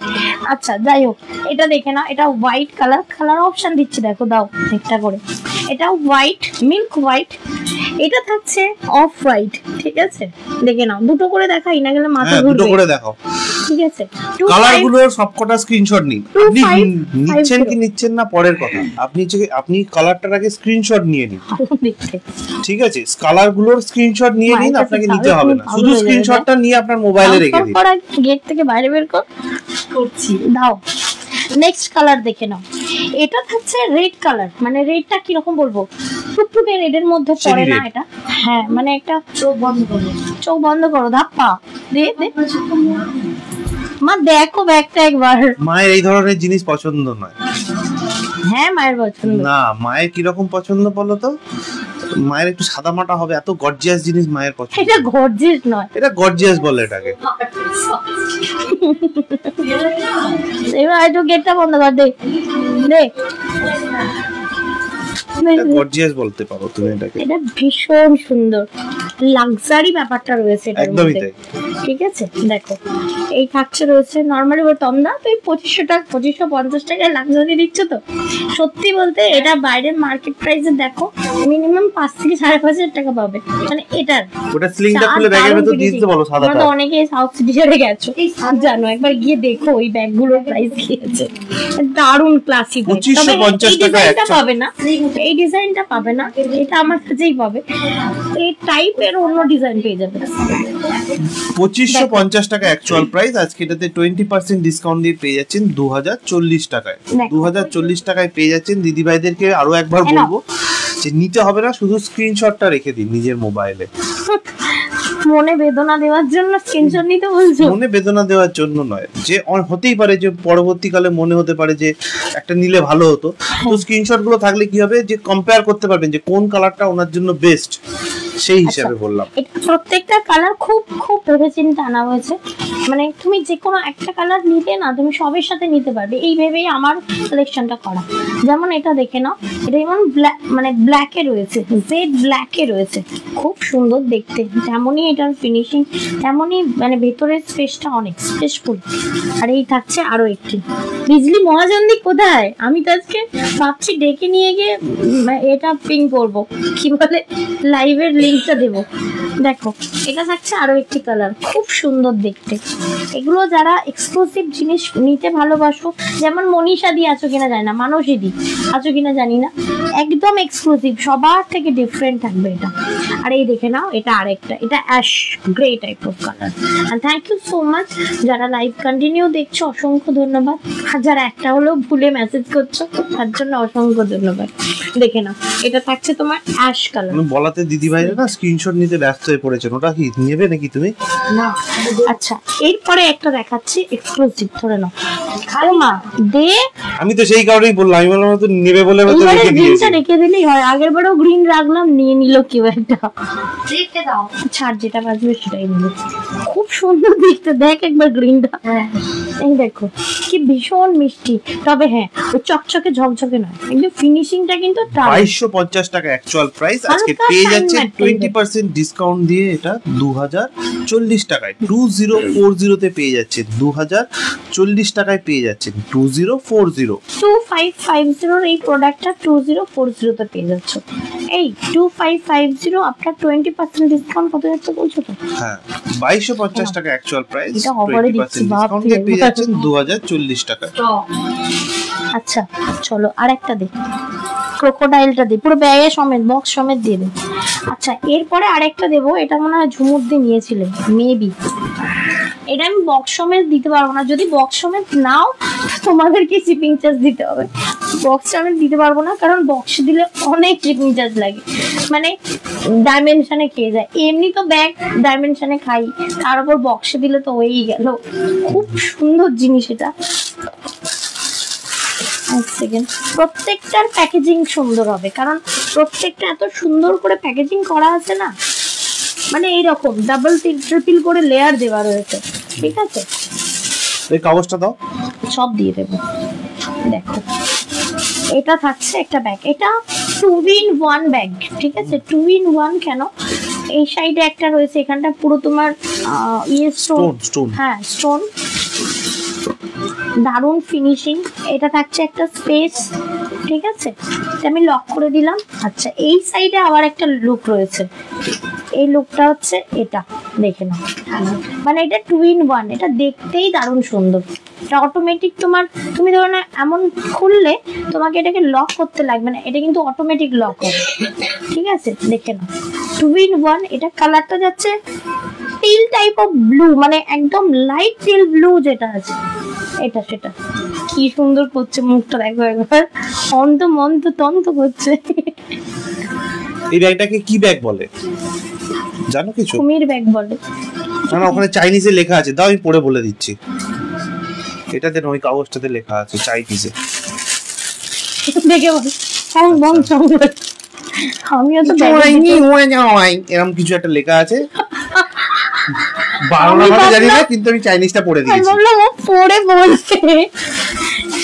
আচ্ছা যাই হোক, এটা দেখে না, এটা হোয়াইট কালার অপশন দিচ্ছে, দেখো দাও একটা করে। এটা হোয়াইট, মিল্ক হোয়াইট, এটা থাকছে অফ হোয়াইট, ঠিক আছে? দেখে নাও, দুটো করে দেখাই না গেলে মাথা ঘুরবে, দুটো করে দেখাও, ঠিক আছে? কালার গুলোর সবকটা স্ক্রিনশট নিন। আপনি নিচ্ছেন কি নিচ্ছেন না পরের কথা, আপনি কালারটার আগে স্ক্রিনশট নিয়ে নিন, ঠিক আছে? কালার গুলোর স্ক্রিনশট নিয়ে নিন, আপনাকে নিতে হবে না, শুধু স্ক্রিনশটটা নিয়ে আপনার মোবাইলে রেখে দিন। গেট থেকে বাইরে বের করছি, দাও। নেক্সট কালার দেখে নাও, এটা থাকছে রেড কালার। মানে রেডটা কি রকম বলবো, টুকটুকে রেডের মধ্যে পড়ে না এটা? হ্যাঁ, মানে একটা চোখ বন্ধ করো ধাপ্পা দে মা, দেখো ব্যাগটা একবার। মায়ের এই ধরনের জিনিস পছন্দ নয়। হ্যাঁ, মায়ের পছন্দ না। মায়ের কি রকম পছন্দ বলো তো? মায়ের একটু সাদা মাটা হবে, এত গর্জিয়াস জিনিস মায়ের পছন্দ। এটা গর্জিয়াস নয়, এটা গর্জিয়াস বলে এটাকে। এবার একটু গেটটা বন্ধ কর, দে গর্জিয়াস বলতে পারো তুমি এটাকে। এটা ভীষণ সুন্দর লাক্সারি ব্যাপারটা রয়েছে এটার মধ্যে, ঠিক আছে? দেখো, এই থাকছে রয়েছে নরমালি তোমরা তো 2550 টাকায় লাক্সারি দিচ্ছ, তো সত্যি বলতে এটা বাইরের মার্কেট প্রাইসে দেখো মিনিমাম 5 থেকে 5.5 টাকা পাবে। মানে এটার ওটা স্লিংটা খুলে ব্যাগের ভিতর দিয়ে দিতে বলো সাদাটা। তোমরা অনেকেই সাউথ সিটি ছেড়ে গেছো, জানো, একবার গিয়ে দেখো ওই ব্যাগগুলোর প্রাইস কি আছে। দারুন ক্লাসিক, 2550 টাকা একটা পাবে না, এই ডিজাইনটা পাবে না, এটা আমার কাছেই পাবে। এই টাইপের অন্য ডিজাইন পেয়ে যাবে। 2550 টাকা অ্যাকচুয়াল প্রাইস। আজকে এটাতে 20% ডিসকাউন্ট দিয়ে পেয়ে যাচ্ছেন 2040 টাকায়। 2040 টাকায় পেয়ে যাচ্ছেন। দিদি ভাইদেরকে আরো একবার বলবো যে নিতে হবে না, শুধু স্ক্রিনশটটা রেখে দিন নিজের মোবাইলে। মনে বেদনা দেওয়ার জন্য স্ক্রিনশট নিতে বলছো? মনে বেদনা দেওয়ার জন্য নয়, যে হতেই পারে যে পরবর্তীকালে মনে হতে পারে যে একটা নিলে ভালো হতো, তো স্ক্রিনশট গুলো থাকলে কি হবে যে কম্পেয়ার করতে পারবেন যে কোন কালারটা ওনার জন্য বেস্ট, সেই হিসাবে বললাম। এটা প্রত্যেকটা কালার খুব খুব ভেবেচিন্তে আনা হয়েছে। মানে তুমি যে কোনো একটা কালার নিতে না, তুমি সবের সাথে নিতে পারবে, এই ভেবেই আমার কালেকশনটা করা। যেমন এটা দেখে নাও, এটা যেমন মানে ব্ল্যাকে রয়েছে, জেড ব্ল্যাকে রয়েছে, খুব সুন্দর দেখতে। যেমনই এটার ফিনিশিং, তেমনই মানে ভেতরের স্পেসটা অনেক স্পেসফুল। আর এই থাকছে আরো একটি বিজলি মহাজন্দি। কোথায়? আমি তো আজকে ভাবছি ডেকে নিয়ে গিয়ে এটা পিং করবো, কি বলে, লাইভের লিঙ্কটা দেবো। দেখো, এটা থাকছে আরো একটি কালার, খুব সুন্দর দেখতে। এগুলো যারা এক্সক্লুসিভ জিনিস নিতে ভালোবাসো, যেমন মনীষা দি আছো কিনা জানি না, মানসী দি আছো কিনা জানি না, একদম এক্সক্লুসিভ, সবার থেকে ডিফারেন্ট থাকবে এটা। আর এই দেখে নাও, এটা আরেকটা, এটা ash grey type of colour. আর থ্যাংক ইউ সো মাচ যারা লাইভ কন্টিনিউ দেখছো, অসংখ্য ধন্যবাদ। আর যারা একটা হলেও ভুলে মেসেজ করছো, তার জন্য অসংখ্য ধন্যবাদ। দেখে নাও, এটা থাকছে তোমার অ্যাশ কালার। বলাতে দিদি ভাইরা না স্ক্রিনশট নিতে ব্যস্ত হয়ে পড়েছেন, ওটা কি নেবে নাকি তুমি? না। আচ্ছা, এরপরে একটা দেখাচ্ছি এক্সক্লুসিভ, ধরে নাও। ও মা দে, আমি তো সেই কারণেই বললাম, আমি বললাম তো নেবে বলে আমি তো রেখে দিয়েছি। রেখে দিলেই হয়, আগের বারেও গ্রিন রাখলাম, নিয়ে নিল কেউ একটা। রেখে দাও, ছাড়, যেটা বাজবে সেটাই নেবে। খুব সুন্দর দেখতে, দেখ একবার গ্রিনটা। এই দেখো কি ভীষণ মিষ্টি। তবে হ্যাঁ, ওই চকচকে ঝকঝকে নয়, একদম ফিনিশিংটা কিন্তু 2250 টাকা অ্যাকচুয়াল প্রাইস। আজকে পেয়ে যাচ্ছেন 20% ডিসকাউন্ট দিয়ে এটা 2040 টাকায়। 2040 তে পেয়ে যাচ্ছেন, 2040 টাকায় পেয়ে যাচ্ছেন 2040। 2550 এই প্রোডাক্টটা 2040 তে পেয়ে যাচ্ছ। এই 2550 আপনার 20% ডিসকাউন্ট কত যাচ্ছে বলছো তো? হ্যাঁ, 2250 টাকা অ্যাকচুয়াল প্রাইস, এটা অফারে দিচ্ছি, 20% ডিসকাউন্ট দিয়ে পেয়ে যাচ্ছেন 2040 টাকায়। আচ্ছা চলো আর একটা দে, ক্রোকোডাইলটা দে, পুরো ব্যাগে সমেত বক্স সমেত দিয়ে দে। আচ্ছা এরপরে আরেকটা দেবো, এটা মনে হয় ঝুমুর দিয়ে নিয়েছিলে মেবি, এটা আমি বক্স সমেত দিতে পারবো না, যদি বক্স সমেত নাও তোমাদেরকে শিপিং চার্জ দিতে হবে, বক্স সমেত দিতে পারবো না কারণ বক্স দিলে অনেক শিপিং চার্জ লাগে, মানে ডাইমেনশনে খেয়ে যায়, এমনি তো ব্যাগ ডাইমেনশনে খাই, তার উপর বক্সে দিলে তো হয়েই গেল। খুব সুন্দর জিনিস এটা। এক সেকেন্ড, প্রত্যেকটার প্যাকেজিং সুন্দর হবে কারণ প্রত্যেকটা এত সুন্দর করে প্যাকেজিং করা আছে না, মানে এইরকম ডাবল ট্রিপল করে লেয়ার দেওয়া রয়েছে, ঠিক আছে। এই কাগজটা দাও, সব দিয়ে দেবো। দেখো এটা থাকছে একটা ব্যাগ, এটা 2-in-1 ব্যাগ, ঠিক আছে। 2-in-1 কেন, এই সাইডে একটা রয়েছে, এখানটা পুরো তোমার স্টোন, হ্যাঁ স্টোন, দারুণ ফিনিশিং। এটা থাকছে একটা স্পেস, ঠিক আছে, আমি লক করে দিলাম। আচ্ছা এই সাইডে আবার একটা লুক রয়েছে, এই লুকটা হচ্ছে এটা, দেখে নাও, মানে এটা 2-in-1, এটা দেখতেই দারুণ সুন্দর। এটা অটোমেটিক তোমার, তুমি ধরো না এমন খুললে তোমাকে এটাকে লক করতে লাগবে না, এটা কিন্তু অটোমেটিক লক হবে, ঠিক আছে, দেখে নাও 2-in-1। এটা কালারটা যাচ্ছে টিল টাইপ অফ ব্লু, মানে একদম লাইট টিল ব্লু যেটা আছে এটা, সেটা কি সুন্দর করছে, মুখটা দেখো একবার, অন্ত মন্ত তন্ত করছে। এই ব্যাগটাকে কি ব্যাগ বলে জানো কিছু? কুমির ব্যাগ বলে। না ওখানে চাইনিজে লেখা আছে, দাও আমি পড়ে বলে দিচ্ছি। এটাতে ওই কাগজটাতে লেখা আছে চাইনিজে, দেখে বল হং বং চং, আমিও তো এরকম কিছু একটা লেখা আছে, বাংলা ভাষা জানি না কিন্তু আমি চাইনিজটা পড়ে দিয়েছি। আমি ভাবলাম ও পড়ে বলছে,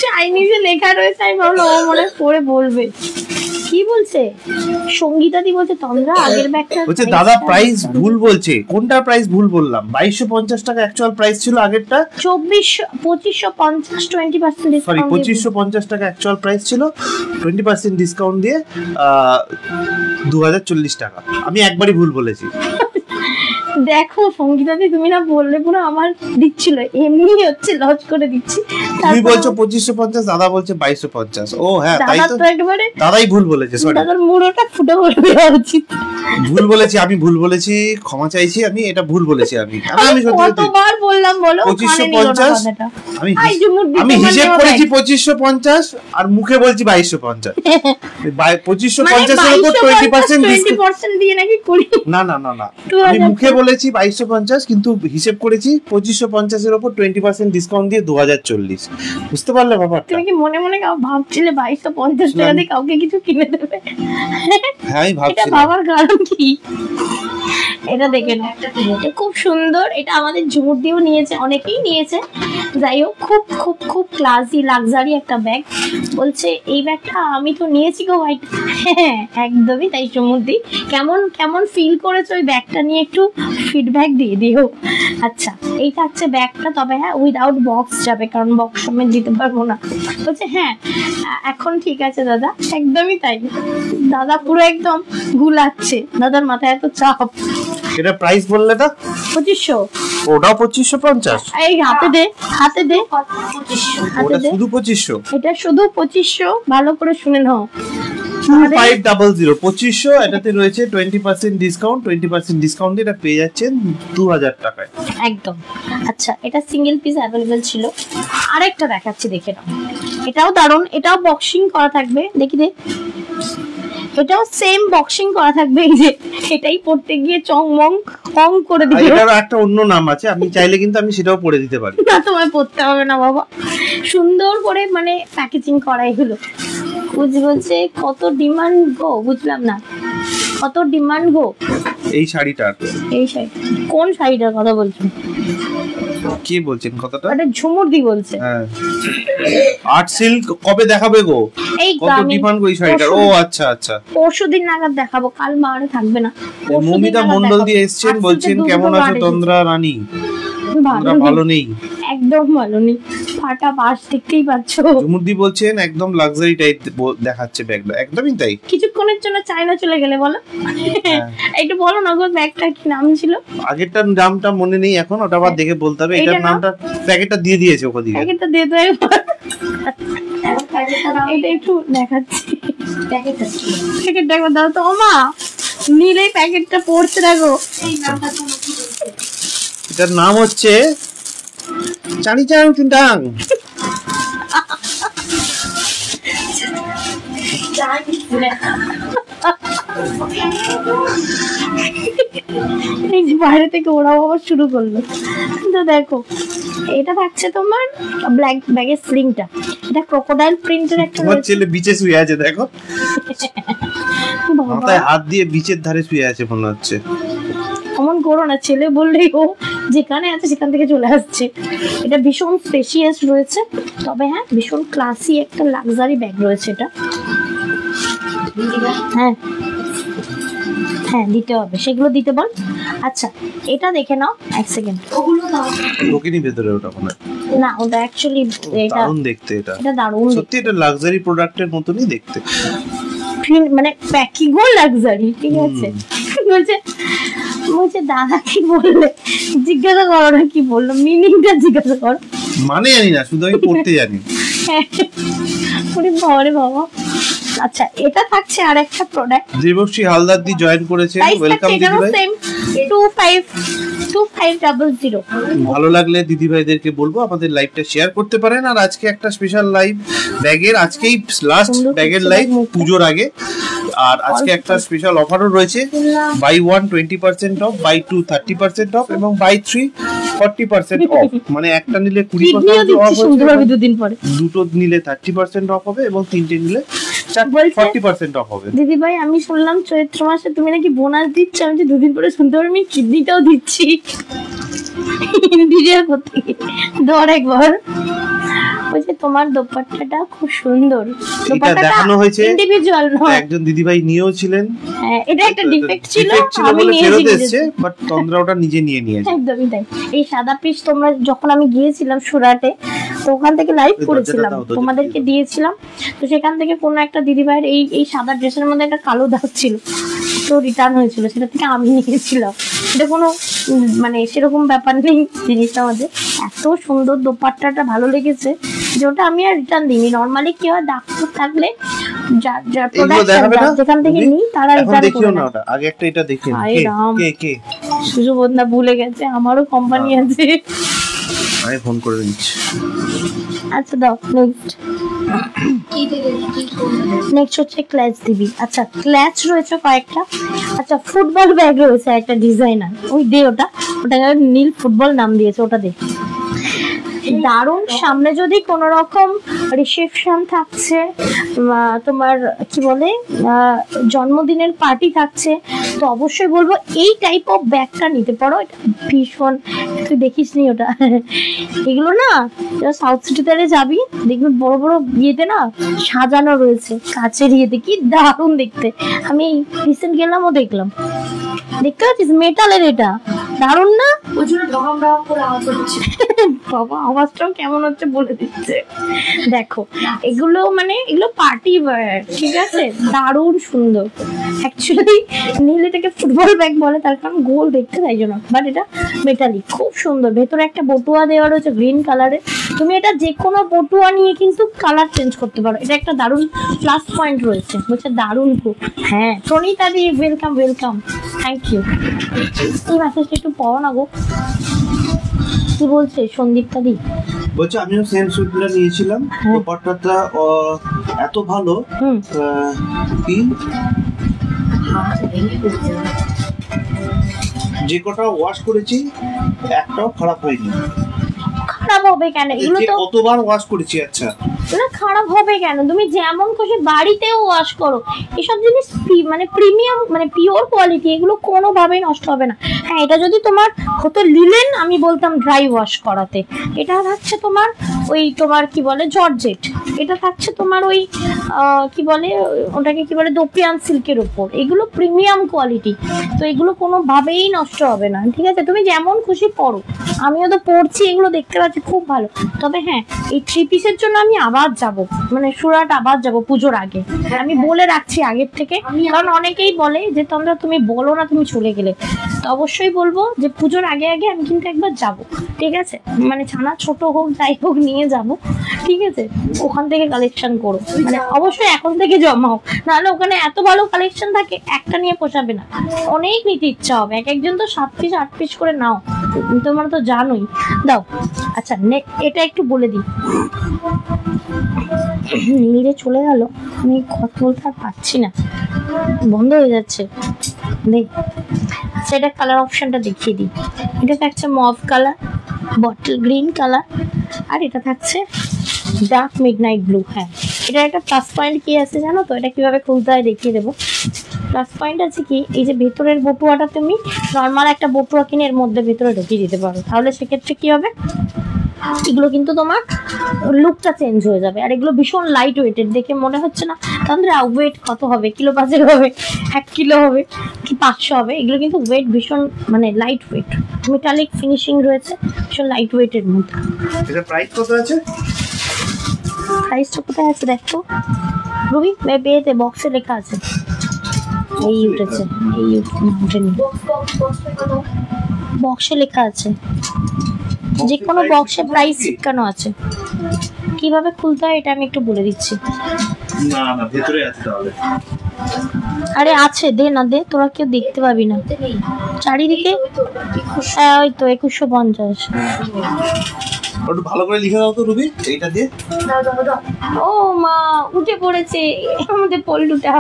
চাইনিজে লেখা রয়েছে, আমি ভাবলাম ও মনে পড়ে বলবে। কি বলছে সঙ্গীতা দি, বলছে তন্দ্রা আগের ব্যাগটা বলছে দাদা প্রাইস ভুল বলছে। কোনটা প্রাইস ভুল বললাম? 2250 টাকা অ্যাকচুয়াল প্রাইস ছিল আগেরটা, 2550 20% ডিসকাউন্ট, সরি 2550 টাকা অ্যাকচুয়াল প্রাইস ছিল, 20% ডিসকাউন্ট দিয়ে 2040 টাকা। আমি একবারই ভুল বলেছি। দেখো সঙ্গীতা দি, তুমি না বললে পুরো আমার দিচ্ছিল, এমনি হচ্ছে লজ করে দিচ্ছি। তুমি বলছো 2550, দাদা বলছে 2250। ও হ্যাঁ তাই তো, একবারে দাদাই ভুল বলেছে, সরি দাদার মুড়োটা ফুটে পড়ে দেওয়া উচিত। ভুল বলেছি, আমি ভুল বলেছি, ক্ষমা চাইছি, আমি এটা ভুল বলেছি। আমি সত্যি কতবার বললাম বলো 2550, আমি হিসেব করেছি 2550 আর মুখে বলছি 2250। 2550 এর উপর 20% দিয়ে নাকি করি, না না না না, আমি মুখে বলেছি 2250 কিন্তু হিসেব করেছি 2550 এর উপর 20% ডিসকাউন্ট দিয়ে 2040। বুঝতে পারলে ব্যাপারটা? তুমি কি মনে মনে ভাবছিলে 2250 টাকা দিয়ে কাউকে কিছু কিনে দেবে? হ্যাঁ আমি ভাবছিলাম। এটা ভাবার কারণ কি? এটা দেখে নাও, এটা খুব সুন্দর। এটা আমাদের ঝুমুর দিয়েও নিয়েছে, অনেকেই নিয়েছে। যাই হোক, খুব খুব খুব ক্লাসি লাক্সারি একটা ব্যাগ। বলছে এই ব্যাগটা আমি তো নিয়েছি গো ভাই। হ্যাঁ একদমই তাই। ঝুমুর দি কেমন কেমন ফিল করেছো ওই ব্যাগটা নিয়ে একটু ফিডব্যাক দিয়ে দিও। আচ্ছা এইটা হচ্ছে ব্যাগটা, তবে হ্যাঁ উইদাউট বক্স যাবে কারণ বক্স সমেত দিতে পারবো না। বলছে হ্যাঁ এখন ঠিক আছে দাদা, একদমই তাই। দাদা পুরো একদম গুলাচ্ছে, দাদার মাথায় এত চাপ। এটা প্রাইস বললে না 2500, ওটাও 2550। এই হাতে দে, হাতে দে, ওটা শুধু 2500, এটা শুধু 2500। ভালো করে শুনে নাও, 2500 2500। এটাতে রয়েছে 20% ডিসকাউন্ট, 20% ডিসকাউন্ট এটা পেয়ে যাচ্ছেন 2000 টাকায় একদম। আচ্ছা এটা সিঙ্গেল পিস অ্যাভেলেবেল ছিল। আরেকটা দেখাচ্ছি, দেখে নাও। এটাও দারুণ, এটাও বক্সিং করা থাকবে। দেখি দে, এটাও সেম বক্সিং করা থাকবে। এই যে এটাই পড়তে গিয়ে চংমং কং করে দিবে। এটার একটা অন্য নাম আছে, আপনি চাইলে কিন্তু আমি সেটাও পড়ে দিতে পারি। না তোমায় পড়তে হবে না বাবা, সুন্দর করে মানে প্যাকেজিং করা এগুলো। বলছে কত ডিমান্ড গো, বুঝলাম না কত ডিমান্ড গো এই শাড়িটার। এই শাড়ি কোন শাড়িটার কথা বলছেন? কি বলছেন কথাটা? এটা ঝুমুর দি বলছে। হ্যাঁ আর্ট সিল্ক কবে দেখাবে গো? এই কত ডিমান্ড গো এই শাড়িটার? ও আচ্ছা আচ্ছা, পরশুদিন নাগাদ দেখাবো, কাল মারে থাকবে না। মমিতা মন্ডল দিয়ে এসেছেন, বলছেন কেমন আছো তন্দ্রা রানী? ভালো নেই, একদম ভালো নেই, ফাটা পাশ দেখতেই পাচ্ছ। ঝুমুরদি বলছেন একদম লাক্সারি টাইপ দেখাচ্ছে ব্যাগটা। একদমই তাই। কিছুক্ষণের জন্য চায়না চলে গেলে বলো, একটু বলো না গো ব্যাগটার কি নাম ছিল? আগেরটার নামটা মনে নেই এখন, ওটা আবার দেখে বলতে হবে। এটার নামটা প্যাকেটটা দিয়ে দিয়েছে ওখানে, প্যাকেটটা দিয়ে দেয়। এটা একটু দেখাচ্ছি, প্যাকেটটা একবার দাও তো মা, নীল প্যাকেটটা পড়ছে দেখো। এটার নাম হচ্ছে চানি চাং টিংটাং। এই যে বাইরে থেকে ওরাও আবার শুরু করলো। তো দেখো এটা থাকছে তোমার ব্ল্যাক ব্যাগের স্লিংটা, এটা ক্রোকোডাইল প্রিন্টের একটা। তোমার ছেলে বিচে শুয়ে আছে দেখো, মাথায় হাত দিয়ে বিচের ধারে শুয়ে আছে মনে হচ্ছে। এমন করো না, ছেলে বললেই ও যেখানে আছে সেখান থেকে চলে আসছে। এটা ভীষণ স্পেশিয়াস রয়েছে, তবে হ্যাঁ ভীষণ ক্লাসি একটা লাক্সারি ব্যাগ রয়েছে এটা। হ্যাঁ হ্যাঁ দিতে হবে, সেগুলো দিতে বল। আচ্ছা এটা দেখে নাও এক সেকেন্ড। ঢোকেনি ভেতরে ওটা মনে হয়। না ওটা অ্যাকচুয়ালি এটা দারুণ দেখতে, এটা দারুণ সত্যি, এটা লাক্সারি প্রোডাক্টের মতনই দেখতে, মানে প্যাকিংও লাক্সারি। ঠিক আছে, বলছে বলছে দাদা কি বললে, জিজ্ঞাসা করো না কি বললো, মিনিংটা জিজ্ঞাসা করো। মানে জানি না, শুধু আমি পড়তে জানি। ওরে বাবা রে বাবা। আচ্ছা এটা থাকছে আর একটা প্রোডাক্ট, দেবশ্রী হালদার দি জয়েন করেছে, ওয়েলকাম দিদি ভাই। 2500। ভালো লাগলে দিদি ভাইদেরকে বলবো আমাদের লাইভটা শেয়ার করতে পারেন। আর আজকে একটা স্পেশাল লাইভ ব্যাগের, আজকেই লাস্ট ব্যাগের লাইভ পুজোর আগে। আর আজকে একটা স্পেশাল অফারও রয়েছে, বাই 1 20% অফ, বাই 2 30% অফ এবং বাই 3 40% অফ। মানে একটা নিলে 20% অফ হবে, দুদিন পরে দুটো নিলে 30% অফ হবে এবং তিনটে নিলে 40% অফ হবে। দিদি ভাই আমি শুনলাম চৈত্র মাসে তুমি নাকি বোনাস দিচ্ছ, আমি যে দুদিন পরে শুনতে পারি আমি কিডনিটাও দিচ্ছি। ডিজার করতে ধর একবার। বলছে তোমার দোপাট্টাটা খুব সুন্দর, এটা দেখানো হয়েছে, ইন্ডিভিজুয়াল নয়। একজন দিদি ভাই নিয়েও ছিলেন। হ্যাঁ এটা একটা ডিফেক্ট ছিল, আমি ফেরত এসেছে, বাট তন্দ্রা ওটা নিজে নিয়ে নিয়েছে। একদমই তাই। এই সাদা পিস তোমরা যখন আমি গিয়েছিলাম সুরাটে, তো ওখান থেকে লাইভ করেছিলাম, তোমাদেরকে দিয়েছিলাম। তো সেখান থেকে কোনো একটা দিদি ভাইয়ের এই সাদা ড্রেসের মধ্যে একটা কালো দাগ ছিল, তো রিটার্ন হয়েছিল, সেটা থেকে আমি নিয়েছিলাম। এটা কোনো মানে সেরকম ব্যাপার নেই জিনিসটা আমাদের। এত সুন্দর দোপাট্টাটা ভালো লেগেছে যে ওটা আমি আর রিটার্ন দিইনি। নর্মালি কি হয়, দাগ থাকলে যেখান থেকে নিই তারা রিটার্ন করে না। আগে একটা এটা দেখি, কে সুযোবন্ধা ভুলে গেছে, আমারও কোম্পানি আছে, আমি ফোন করে দিচ্ছি। আচ্ছা দাও নেক্সট হচ্ছে ক্ল্যাচ দিবি। আচ্ছা ক্ল্যাচ রয়েছে কয়েকটা। আচ্ছা ফুটবল ব্যাগ রয়েছে একটা ডিজাইনার, ওই দে ওটা, ওটাকে নীল ফুটবল নাম দিয়েছে, ওটা দে। দারুণ। সামনে যদি কোনো রকম রিসেপশন থাকছে, তোমার কি বলে জন্মদিনের পার্টি থাকছে, তো অবশ্যই বলবো এই টাইপ অফ ব্যাগটা নিতে পারো। এটা ভীষণ, তুই দেখিস নি ওটা, এগুলো না সাউথ সিটিতে যাবি দেখবি বড় বড় ইয়েতে না সাজানো রয়েছে, কাচের ইয়েতে, কি দারুণ দেখতে। আমি রিসেন্ট গেলাম ও দেখলাম, দেখতে পাচ্ছিস মেটালের, এটা দারুণ না? বাবা আওয়াজটাও কেমন হচ্ছে বলে দিচ্ছে। দেখো এগুলো মানে এগুলো পার্টি ওয়্যার, ঠিক আছে, দারুণ সুন্দর। অ্যাকচুয়ালি নীল এটাকে ফুটবল ব্যাগ বলে, তার কারণ গোল দেখতে তাই জন্য, বাট এটা মেটালিক, খুব সুন্দর। ভেতরে একটা বটুয়া দেওয়া রয়েছে গ্রিন কালারের, তুমি এটা যে কোনো বটুয়া নিয়ে কিন্তু কালার চেঞ্জ করতে পারো। এটা একটা দারুণ প্লাস পয়েন্ট রয়েছে, বলছে দারুণ খুব। হ্যাঁ প্রণীতা দি ওয়েলকাম ওয়েলকাম, থ্যাংক ইউ। এই মেসেজটা একটু পড়ো না গো, কি বলছে সন্দীপটা দি? বলছে আমিও সেম সুটটা নিয়েছিলাম, দোপাট্টাটা এত ভালো, কি যে কটা ওয়াশ করেছি একটাও খারাপ হয়নি। খারাপ হবে কেন? এগুলো তো কতবার ওয়াশ করেছি। আচ্ছা না খারাপ হবে কেন, তুমি যেমন খুশি বাড়িতেও ওয়াশ করো। এসব জিনিস মানে প্রিমিয়াম মানে পিওর কোয়ালিটি, এগুলো কোনোভাবেই নষ্ট হবে না। হ্যাঁ এটা যদি তোমার হতো লিলেন, আমি বলতাম ড্রাই ওয়াশ করাতে। এটা থাকছে তোমার ওই তোমার কি বলে জর্জেট, এটা থাকছে তোমার ওই কি বলে ওটাকে কি বলে দোপিয়ান সিল্কের উপর, এগুলো প্রিমিয়াম কোয়ালিটি, তো এগুলো কোনোভাবেই নষ্ট হবে না। ঠিক আছে তুমি যেমন খুশি পরো, আমিও তো পরছি, এগুলো দেখতে পাচ্ছি খুব ভালো। তবে হ্যাঁ এই 3 পিসের জন্য আমি আবার যাব, মানে সুরাট আবার যাব পুজোর আগে, আমি বলে রাখছি আগের থেকে। কারণ অনেকেই বলে যে তোমরা তুমি বলো না তুমি চলে গেলে, তো অবশ্যই বলবো যে পুজোর আগে আগে আমি কিন্তু একবার যাব, ঠিক আছে? মানে ছানা ছোট হোক যাই হোক নিয়ে যাব, ঠিক আছে? ওখান থেকে কালেকশন করো, মানে অবশ্যই এখন থেকে জমাও, নাহলে ওখানে এত ভালো কালেকশন থাকে একটা নিয়ে পোষাবে না, অনেক নিতে ইচ্ছা হবে। এক একজন তো 7 পিস 8 পিস করে নাও, তোমরা তো জানোই। দাও। আচ্ছা এটা একটু বলে দিই, নীল চলে গেল, আমি কথা বলতে আর পারছি না, বন্ধ হয়ে যাচ্ছে। দেখ সেটা কালার অপশনটা দেখিয়ে দিই। এটা থাকছে mauve colour, bottle green colour, আর এটা থাকছে ডার্ক মিডনাইট ব্লু। হ্যাঁ, এটা একটা প্লাস পয়েন্ট কি আছে জানো তো? এটা কিভাবে খুলতে হয় দেখিয়ে দেবো। প্লাস পয়েন্ট আছে কি, এই যে ভেতরের বটুয়াটা তুমি নর্মাল একটা বটুয়া কিনে এর মধ্যে ভেতরে ঢুকিয়ে দিতে পারো, তাহলে সেক্ষেত্রে কি হবে, এগুলো কিন্তু তোমার লুকটা চেঞ্জ হয়ে যাবে। আর এগুলো ভীষণ লাইট ওয়েটেড, দেখে মনে হচ্ছে না তাহলে ওয়েট কত হবে, কিলো 5 হবে, 1 কিলো হবে কি 500 হবে, এগুলো কিন্তু ওয়েট ভীষণ মানে লাইট ওয়েট, মেটালিক ফিনিশিং রয়েছে, ভীষণ লাইট ওয়েটের মধ্যে। এটা প্রাইস কত আছে? প্রাইসটা কোথায় আছে দেখো রুবি, বেতে বক্সে লেখা আছে, এই উঠেছে, এই উঠেনি, বক্সে লেখা আছে, যে কোনো বক্সে প্রাইস চিপকানো আছে। কিভাবে খুলতে হয় এটা আমি একটু বলে দিচ্ছি। না না, ভেতরে আছে তাহলে। আরে আছে, দে না দে, তোরা কেউ দেখতে পাবি না চারিদিকে। হ্যাঁ ওই তো 2150। একটু ভালো করে লিখে দাও তো রুবি, এইটা দিয়ে। ও মা উঠে পড়েছে আমাদের পল্লুটা।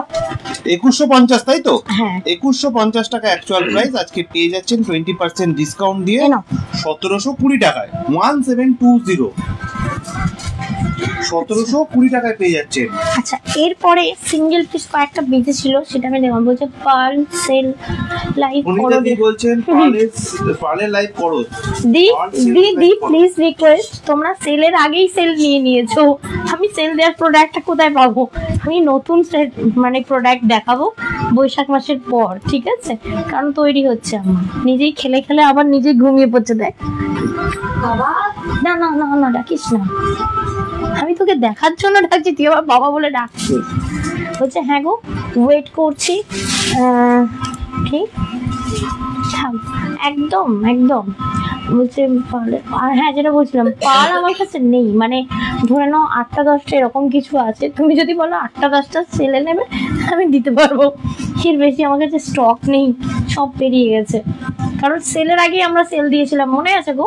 2150 তাই তো? হ্যাঁ 2150 টাকা অ্যাকচুয়াল প্রাইস, আজকে পেয়ে যাচ্ছেন 20% ডিসকাউন্ট দিয়ে 1720 টাকায়। 1720 1720 টাকায় পেয়ে যাচ্ছেন। আচ্ছা এরপরে সিঙ্গেল পিস কয়েকটা বেঁচে ছিল, সেটা আমি দেখলাম, বলছে পার্ল সেল লাইভ করো, উনি বলছেন পার্লের লাইভ করো। দি প্লিজ রিকোয়েস্ট, তোমরা সেলের আগেই সেল নিয়ে নিয়েছো, আমি সেল দেওয়ার প্রোডাক্টটা কোথায় পাবো? আমি নতুন সেল মানে প্রোডাক্ট দেখাবো বৈশাখ মাসের পর, ঠিক আছে? কারণ তৈরি হচ্ছে আমার, নিজেই খেলে খেলে আবার নিজেই ঘুমিয়ে পড়ছে। দেখ বাবা, না না না না ডাকিস না, আমি তোকে দেখার জন্য ডাকছি, তুই আবার বাবা বলে ডাকছিস। বলছে হ্যাঁ গো ওয়েট করছি, কি একদম একদম বলছে পার্লে। আর হ্যাঁ যেটা বলছিলাম, পার্ল আমার কাছে নেই, মানে ধরে নাও 8টা 10টা এরকম কিছু আছে, তুমি যদি বলো 8টা 10টা সেলে নেবে আমি দিতে পারবো, এর বেশি আমার কাছে স্টক নেই, সব পেরিয়ে গেছে। কারণ সেলের আগে আমরা সেল দিয়েছিলাম, মনে আছে গো?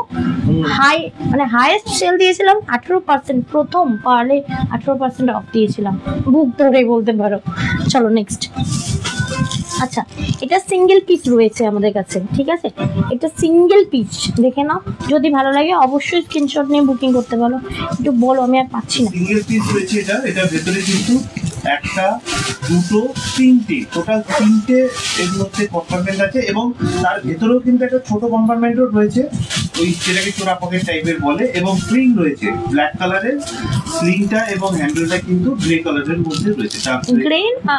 হাই মানে হাইয়েস্ট সেল দিয়েছিলাম 18%, প্রথম পার্লে 18% অফ দিয়েছিলাম, বুক ধরে বলতে পারো। চলো নেক্সট। আচ্ছা এটা সিঙ্গেল পিস রয়েছে আমাদের কাছে, ঠিক আছে? এটা সিঙ্গেল পিস, দেখে নাও, যদি ভালো লাগে অবশ্যই স্ক্রিনশট নিয়ে বুকিং করতে পারো। একটু বলো, আমি আর পাচ্ছি না। সিঙ্গেল পিস রয়েছে এটা, এটার ভেতরে কিন্তু একটা দুটো তিনটে, টোটাল 3টে এর মধ্যে কম্পার্টমেন্ট আছে, এবং তার ভেতরেও কিন্তু একটা ছোট কম্পার্টমেন্টও রয়েছে, ওই যেটাকে চোরা পকেট টাইপের বলে, এবং স্প্রিং রয়েছে ব্ল্যাক কালারের, স্প্রিংটা এবং হ্যান্ডেলটা কিন্তু গ্রে কালারের মধ্যে রয়েছে। গ্রে না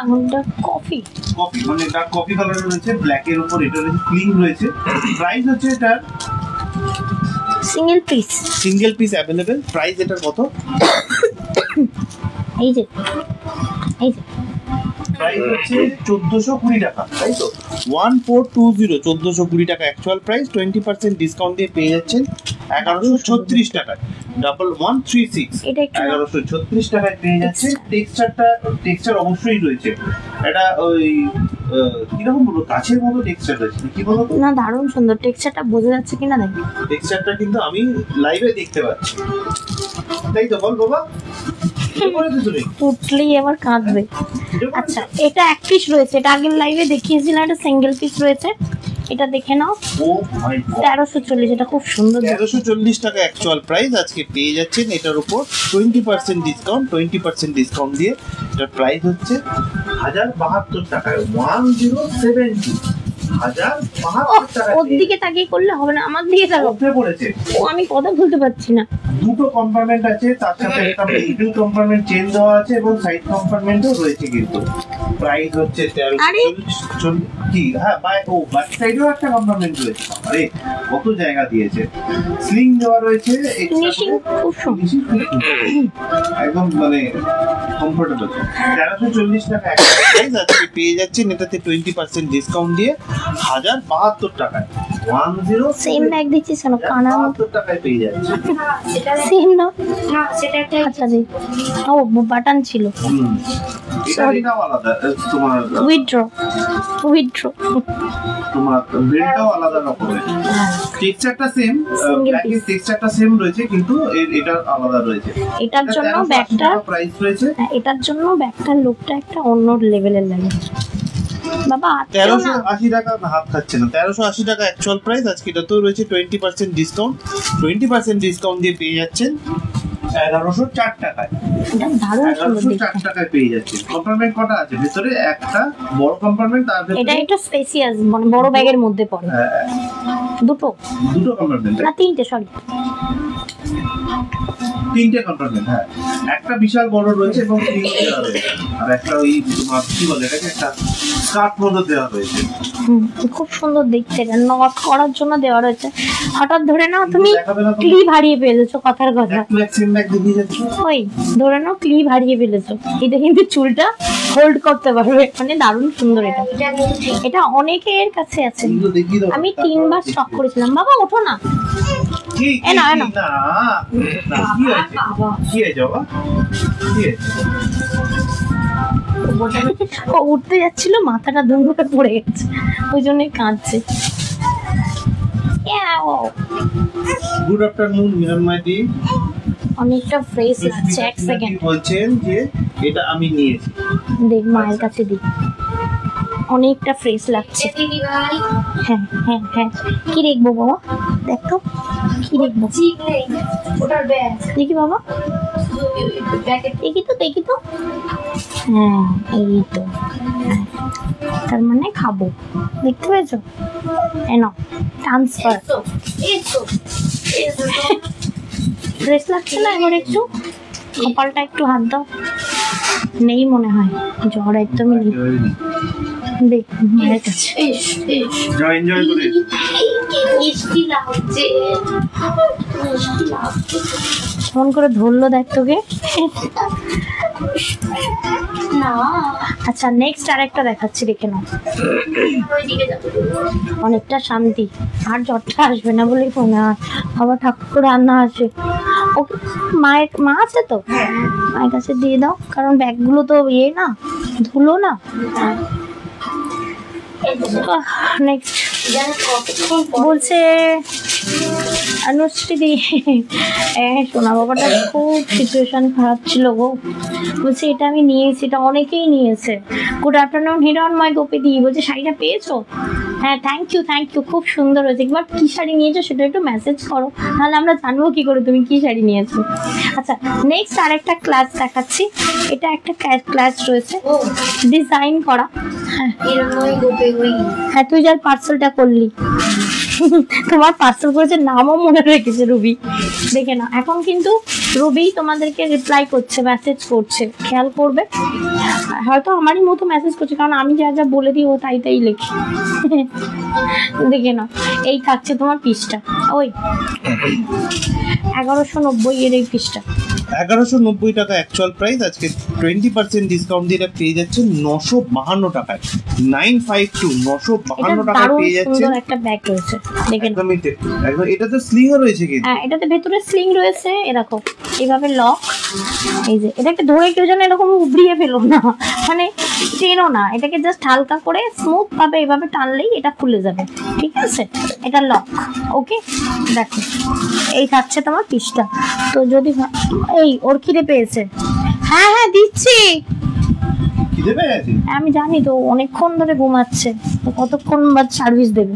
কফি কফি মানে ডার্ক কফি কালারের রয়েছে, ব্ল্যাকের উপর এটা রয়েছে, স্প্রিং রয়েছে। প্রাইস হচ্ছে এটা সিঙ্গেল পিস অ্যাভেলেবেল। প্রাইস এটার কত? এই যে প্রাইস হচ্ছে 1420 টাকা, তাই তো? 1420 1420 টাকা অ্যাকচুয়াল প্রাইস, 20% ডিসকাউন্ট দিয়ে পেয়ে যাচ্ছেন 1136 টাকায়। 1136 এটা একটু 1136 টাকায় পেয়ে যাচ্ছেন। টেক্সচার অবশ্যই রয়েছে, এটা ওই কিরকম বলবো, কাছের মতো টেক্সচার রয়েছে, কি বলো তো? না দারুণ সুন্দর টেক্সচারটা, বোঝা যাচ্ছে কিনা দেখো। টেক্সচারটা কিন্তু আমি লাইভে দেখতে পাচ্ছি, তাই তো? বল বাবা, পুটলি এবার কাঁদবে। আচ্ছা এটা এক পিস রয়েছে, এটা আগের লাইভে দেখিয়েছিলাম, এটা সিঙ্গেল পিস রয়েছে, এটা দেখে নাও। ও মাই গড, 1340, এটা খুব সুন্দর। 1340 টাকা অ্যাকচুয়াল প্রাইস, আজকে পেয়ে যাচ্ছেন এটার উপর 20% ডিসকাউন্ট। 20% ডিসকাউন্ট দিয়ে এটার প্রাইস হচ্ছে 1072 টাকায়। 1070 1072 টাকা। ওর দিকে তাকিয়ে করলে হবে না, আমার দিকে তাকাও। উঠে পড়েছে, ও আমি কথা বলতে পারছি না। দুটো কম্পার্টমেন্ট আছে, তার সাথে একটা মিডল কম্পার্টমেন্ট চেন দেওয়া আছে, এবং সাইড কম্পার্টমেন্টও রয়েছে কিন্তু। প্রাইস হচ্ছে 1340। কি হ্যাঁ ব্যাক সাইডেও একটা কম্পার্টমেন্ট রয়েছে। আরে কত জায়গা দিয়েছে, স্লিং দেওয়া রয়েছে, ফিনিশিং খুব সুন্দর, একদম মানে কমফোর্টেবল। 1340 টাকা একটা প্রাইস আজকে পেয়ে যাচ্ছেন এটাতে 20% ডিসকাউন্ট দিয়ে 1072 টাকায়। 10 সেম ব্যাগ দিচ্ছিস কেন কানা 72 টাকায় পেয়ে যাচ্ছে। সেম না সেটা একটা আচ্ছা জি ও বাটন ছিল এটাও আলাদা, তোমার উইথড্র তোমার বেল্টটাও আলাদা রকমের, টেক্সচারটা সেম, ব্যাগের টেক্সচারটা সেম রয়েছে কিন্তু এটা আলাদা রয়েছে। এটার জন্য ব্যাগটা প্রাইস রয়েছে, এটার জন্য ব্যাগটার লুকটা একটা অন্য লেভেলের লাগে বাবা। 1380 টাকা হাত খাচ্ছে না, 1380 টাকা অ্যাকচুয়াল প্রাইস। আজকে এটাতেও রয়েছে 20% ডিসকাউন্ট, 20% ডিসকাউন্ট দিয়ে পেয়ে যাচ্ছেন 1104 টাকায়। এটা দারুণ সুন্দর 1104 টাকায় পেয়ে যাচ্ছে। কম্পার্টমেন্ট কটা আছে ভিতরে? একটা বড় কম্পার্টমেন্ট, তার ভিতরে এটা একটু স্পেসিয়াস মানে বড় ব্যাগের মধ্যে পড়ে। দুটো কম্পার্টমেন্ট না তিনটে, সরি তিনটে কম্পার্টমেন্ট। হ্যাঁ, একটা বিশাল বড় রয়েছে এবং আর একটা ওই তোমার কি বলে এটাকে, একটা স্কার্ট মতো দেওয়া রয়েছে। খুব সুন্দর দেখতে, এটা নট করার জন্য দেওয়া রয়েছে। হঠাৎ ধরে নাও তুমি ক্লিপ হারিয়ে ফেলেছো, কথার কথা ওই ধরে নাও ক্লিপ হারিয়ে ফেলেছো, এটা কিন্তু চুলটা হোল্ড করতে পারবে, মানে দারুণ সুন্দর। এটা অনেকের কাছে আছে, আমি 3বার স্টক করেছিলাম। বাবা ওঠো না, উঠতে যাচ্ছিল, মাথাটা দুম করে পড়ে গেছে, ওই জন্যই কাঁদছে। গুড আফটারনুন মিলনময়দি, অনেকটা ফ্রেশ লাগছে। এক সেকেন্ড বলছেন যে এটা আমি নিয়েছি, দেখ মায়ের কাছে দিই, অনেকটা ফ্রেশ লাগছে। হ্যাঁ হ্যাঁ হ্যাঁ, কি দেখবো বাবা? দেখ তো কি দেখবো, দেখি বাবা, দেখি তো হ্যাঁ এই তো, তার মানে খাবো, দেখতে পেয়েছো? এনো ট্রান্সফার ফ্রেশ লাগছে না? এবার একটু কপালটা একটু হাত দাও, নেই মনে হয় জ্বর একদমই নেই। দেখ মায়ের কাছে ফোন করে ধরলো, দেখ তোকে। আচ্ছা নেক্সট আরেকটা দেখাচ্ছি, দেখে নাও। অনেকটা শান্তি, আর জ্বরটা আসবে না বলেই মনে হয়। আবার ঠাকুর রান্না আছে, ওকে মা আছে তো, মায়ের কাছে দিয়ে দাও, কারণ ব্যাগগুলো তো না ধুলো না। নেক্সট বলছে অনুশ্রী, সোনা বাবাটা খুব সিচুয়েশন খারাপ ছিল গো, বলছে এটা আমি নিয়েছি, এটা অনেকেই নিয়েছে। গুড আফটারনুন হিরণময় গোপীদি, বলছে শাড়িটা পেয়েছো? হ্যাঁ থ্যাংক ইউ, খুব সুন্দর হয়েছে। একবার কি শাড়ি নিয়েছো সেটা একটু মেসেজ করো, তাহলে আমরা জানবো কি করে তুমি কি শাড়ি নিয়েছো। আচ্ছা নেক্সট আরেকটা ক্লাস দেখাচ্ছি, এটা একটা ক্লাস রয়েছে ডিজাইন করা। হ্যাঁ তুই যার পার্সেলটা করলি, তোমার পার্সেল করেছে, নামও মনে রেখেছে রুবি, দেখে না। এখন কিন্তু রুবি তোমাদেরকে রিপ্লাই করছে, মেসেজ করছে, খেয়াল করবে। হয়তো আমারই মতো মেসেজ করছে, কারণ আমি যা যা বলে দিই ও তাই লিখি। দেখে না, এই থাকছে তোমার পিসটা, ওই 1190 এর এই পিসটা 1190 টাকা অ্যাকচুয়াল প্রাইস। আজকে 20% ডিসকাউন্ট দিয়ে এটা পেয়ে যাচ্ছেন 952 টাকায়। 952 952 টাকায় পেয়ে যাচ্ছেন। একটা ব্যাগ রয়েছে দেখেন, একদম এটাতে স্লিংও রয়েছে কিন্তু। হ্যাঁ এটাতে ভেতরে স্লিং রয়েছে, এরকম এইভাবে লক। এই যে এটাকে ধরে কেউ যেন এরকম উবড়িয়ে ফেলো না, মানে টেনো না, এটাকে জাস্ট হালকা করে স্মুথ ভাবে এইভাবে টানলেই এটা খুলে যাবে, ঠিক আছে? এটা লক, ওকে। দেখো এই থাকছে তোমার পিসটা। তো যদি এই ওর খিদে পেয়েছে, হ্যাঁ হ্যাঁ দিচ্ছি, আমি জানি তো অনেকক্ষণ ধরে ঘুমাচ্ছে, তো কতক্ষণ বাদ সার্ভিস দেবে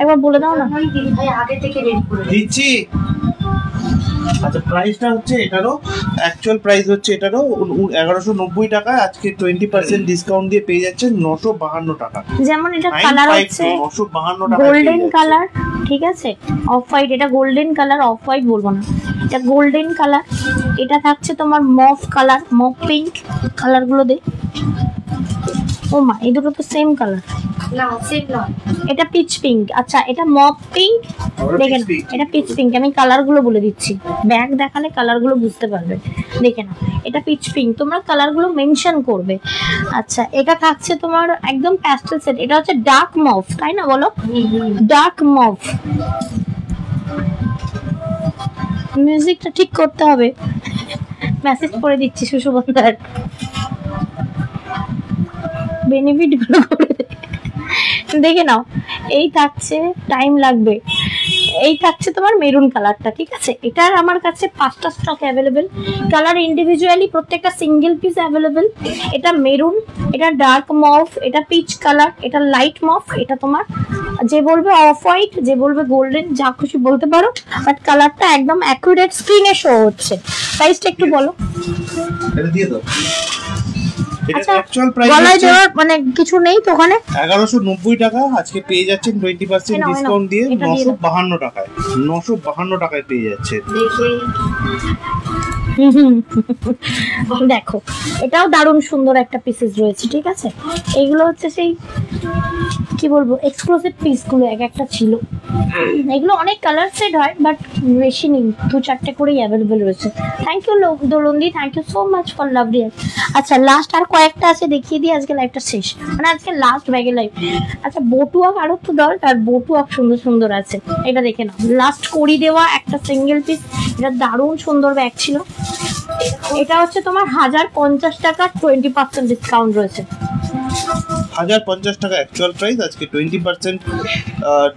একবার বলে দাও না। আগে থেকে রেডি করে দিচ্ছি। আচ্ছা প্রাইসটা হচ্ছে এটারও, অ্যাকচুয়াল প্রাইস হচ্ছে এটারও 1190 টাকা। আজকে 20% ডিসকাউন্ট দিয়ে পেয়ে যাচ্ছেন 952 টাকা। যেমন এটা কালার হচ্ছে 952 টাকা, গোল্ডেন কালার, ঠিক আছে? অফ হোয়াইট, এটা গোল্ডেন কালার, অফ হোয়াইট বলবো না, এটা গোল্ডেন কালার। এটা থাকছে তোমার মফ কালার, মফ পিঙ্ক কালার গুলো দে। ও মা, এই দুটো তো সেম কালার, না সেম নয়, এটা পিচ পিঙ্ক। আচ্ছা এটা মপ পিঙ্ক, দেখেন এটা পিচ পিঙ্ক। আমি কালার গুলো বলে দিচ্ছি, ব্যাগ দেখালে কালার গুলো বুঝতে পারবে। দেখে নাও, এটা পিচ পিঙ্ক, তোমরা কালার গুলো মেনশন করবে। আচ্ছা এটা থাকছে তোমার একদম প্যাস্টেল সেট, এটা হচ্ছে ডার্ক মভ, তাই না বলো? Dark mauve. মিউজিকটা ঠিক করতে হবে, মেসেজ করে দিচ্ছি সুশোভনদার, বেনিফিট গুলো করে দেখে নাও। এই থাকছে, টাইম লাগবে। এই থাকছে তোমার মেরুন কালারটা, ঠিক আছে? এটার আমার কাছে 5টা স্টক অ্যাভেলেবেল, কালার ইন্ডিভিজুয়ালি প্রত্যেকটা সিঙ্গেল পিস অ্যাভেলেবেল। এটা মেরুন, এটা ডার্ক মভ, এটা পিচ কালার, এটা লাইট মভ, এটা তোমার যে বলবে অফ হোয়াইট, যে বলবে গোল্ডেন, যা খুশি বলতে পারো, বাট কালারটা একদম অ্যাকুরেট স্ক্রিনে শো হচ্ছে। প্রাইসটা একটু বলো। এটা দিয়ে দাও। আচ্ছা গলায় দেওয়ার মানে কিছু নেই তো ওখানে? 1190 টাকা, আজকে পেয়ে যাচ্ছেন 20% ডিসকাউন্ট দিয়ে 952 টাকায়। 952 টাকায় পেয়ে যাচ্ছে। দেখো এটাও দারুণ সুন্দর একটা পিসেস রয়েছে, ঠিক আছে? এইগুলো হচ্ছে সেই কি বলবো এক্সক্লুসিভ পিসগুলো, এক একটা ছিল। এগুলো অনেক কালার সেট হয়, বাট বেশি নেই, 2-4টে করেই অ্যাভেলেবেল রয়েছে। থ্যাংক ইউ দোলন্দি, thank you so much for love react. আচ্ছা লাস্ট আর কয়েকটা আছে, দেখিয়ে দিই, আজকে লাইভটা শেষ, মানে আজকে লাস্ট ব্যাগে লাইভ। আচ্ছা বটুয়াক আরো তো দরকার, বটুয়াক সুন্দর সুন্দর আছে, এটা দেখে নাও। লাস্ট করি দেওয়া একটা সিঙ্গেল পিস, এটা দারুণ সুন্দর ব্যাগ ছিল। এটা হচ্ছে তোমার 1050 টাকা, 20% ডিসকাউন্ট রয়েছে। 1050 টাকা অ্যাকচুয়াল প্রাইস, আজকে 20%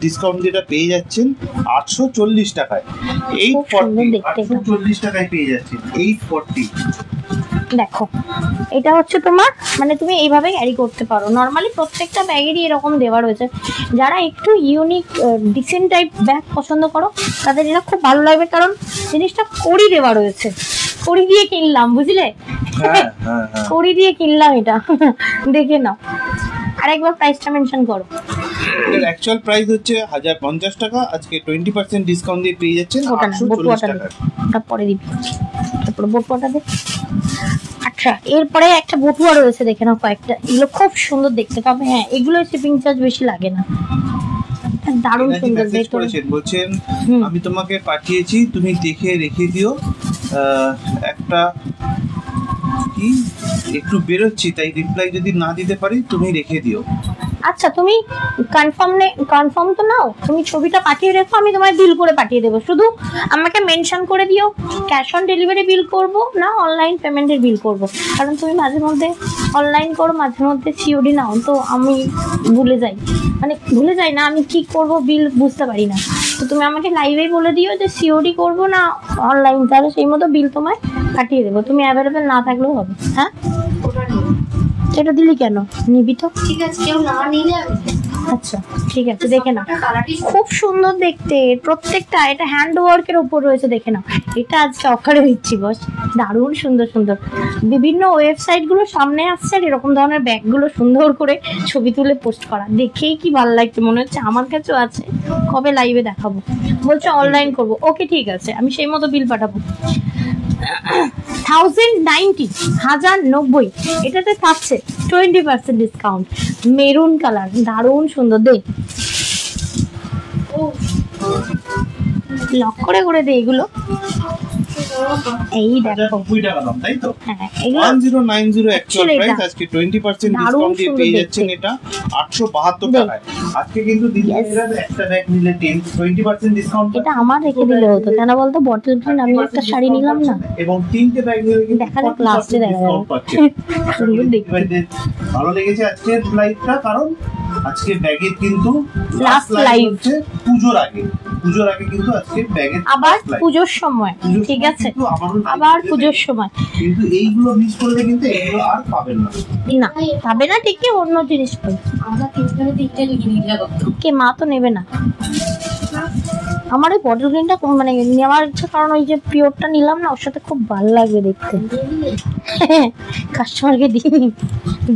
ডিসকাউন্ট যেটা পেয়ে যাচ্ছেন 840 টাকায়। 840 টাকায় পেয়ে যাচ্ছেন 840। দেখো এটা হচ্ছে তোমার মানে তুমি এইভাবে ক্যারি করতে পারো। নর্মালি প্রত্যেকটা ব্যাগেরই এরকম দেওয়া রয়েছে। যারা একটু ইউনিক ডিসেন্ট টাইপ ব্যাগ পছন্দ করো তাদের এটা খুব ভালো লাগবে, কারণ জিনিসটা কড়ি দেওয়া রয়েছে। কড়ি দিয়ে কিনলাম, বুঝলে? কড়ি দিয়ে কিনলাম এটা, দেখে নাও। আরেকবার প্রাইসটা মেনশন করো। এর অ্যাকচুয়াল প্রাইস হচ্ছে 1050 টাকা, আজকে 20% ডিসকাউন্ট দিয়ে পেয়ে যাচ্ছেন 840 টাকা। ওটা পরে দিবি, তারপরে বটুয়াটা দে। আচ্ছা এরপরে একটা বটুয়া রয়েছে, দেখে নাও কয়েকটা, এগুলো খুব সুন্দর দেখতে পাবে। হ্যাঁ এগুলো শিপিং চার্জ বেশি লাগে না, দারুণ সুন্দর দেখতে। বলছেন আমি তোমাকে পাঠিয়েছি, তুমি দেখে রেখে দিও। একটা কি একটু বেরোচ্ছি, তাই রিপ্লাই যদি না দিতে পারি তুমি রেখে দিও। আচ্ছা তুমি কনফার্ম তো নাও, তুমি ছবিটা পাঠিয়ে রেখো, আমি তোমায় বিল করে পাঠিয়ে দেবো। শুধু আমাকে মেনশন করে দিও ক্যাশ অন ডেলিভারি বিল করব না অনলাইন পেমেন্টের বিল করব, কারণ তুমি মাঝে মধ্যে অনলাইন করো, মাঝে মধ্যে সিওডি নাও, তো আমি ভুলে যাই, মানে ভুলে যাই না, আমি কি করব বিল বুঝতে পারি না। তো তুমি আমাকে লাইভেই বলে দিও যে সিওডি করব না অনলাইন, তাহলে সেই মতো বিল তোমায় পাঠিয়ে দেবো, তুমি অ্যাভেলেবেল না থাকলেও হবে। হ্যাঁ এটা দিলি কেন? নিবি তো, ঠিক আছে, কেউ না নিলে। আচ্ছা ঠিক আছে, দেখে নাও, খুব সুন্দর দেখতে প্রত্যেকটা। এটা হ্যান্ড ওয়ার্কের উপর রয়েছে, দেখে নাও। এটা আজকে অফারে দিচ্ছি বস, দারুণ সুন্দর সুন্দর বিভিন্ন ওয়েবসাইটগুলো সামনে আসছে, আর এরকম ধরনের ব্যাগগুলো সুন্দর করে ছবি তুলে পোস্ট করা, দেখেই কি ভালো লাগছে, মনে হচ্ছে আমার কাছেও আছে, কবে লাইভে দেখাবো। বলছে অনলাইন করব, ওকে ঠিক আছে, আমি সেই মতো বিল পাঠাবো। 1090 এটাতে থাকছে 20% ডিসকাউন্ট, মেরুন কালার, দারুণ সুন্দর। দে লক করে করে দে এগুলো। এই দেখো 90 টাকা দাম, তাই তো? হ্যাঁ এগুলো 1090 অ্যাকচুয়াল প্রাইস, আজকে 20% ডিসকাউন্ট দিয়ে পেয়ে যাচ্ছেন এটা 872 টাকায়। আজকে কিন্তু দিদিরা একটা ব্যাগ নিলে 20% ডিসকাউন্ট। এটা আমার রেখে দিলে হতো, কেন বলতো? বটল গ্রিন আমি একটা শাড়ি নিলাম না, এবং 3টে ব্যাগ নিলে কিন্তু দেখালে লাস্টে দেখা যাবে। সুন্দর দেখতে, ভালো লেগেছে আজকের লাইভটা, কারণ আজকে ব্যাগের কিন্তু লাস্ট লাইভ হচ্ছে পুজোর আগে কিন্তু আজকে ব্যাগের আবার পুজোর সময়, ঠিক আছে, আবার পুজোর সময়। কিন্তু এইগুলো মিস করলে কিন্তু এগুলো আর পাবেন না, না পাবে না, ঠিকই অন্য জিনিস পাবে। আমরা কে মা তো নেবে না। আমার ওই বটল গ্রিনটা মানে নেওয়ার ইচ্ছা, কারণ ওই যে পিওরটা নিলাম না, ওর সাথে খুব ভালো লাগবে দেখতে। কাস্টমারকে দিই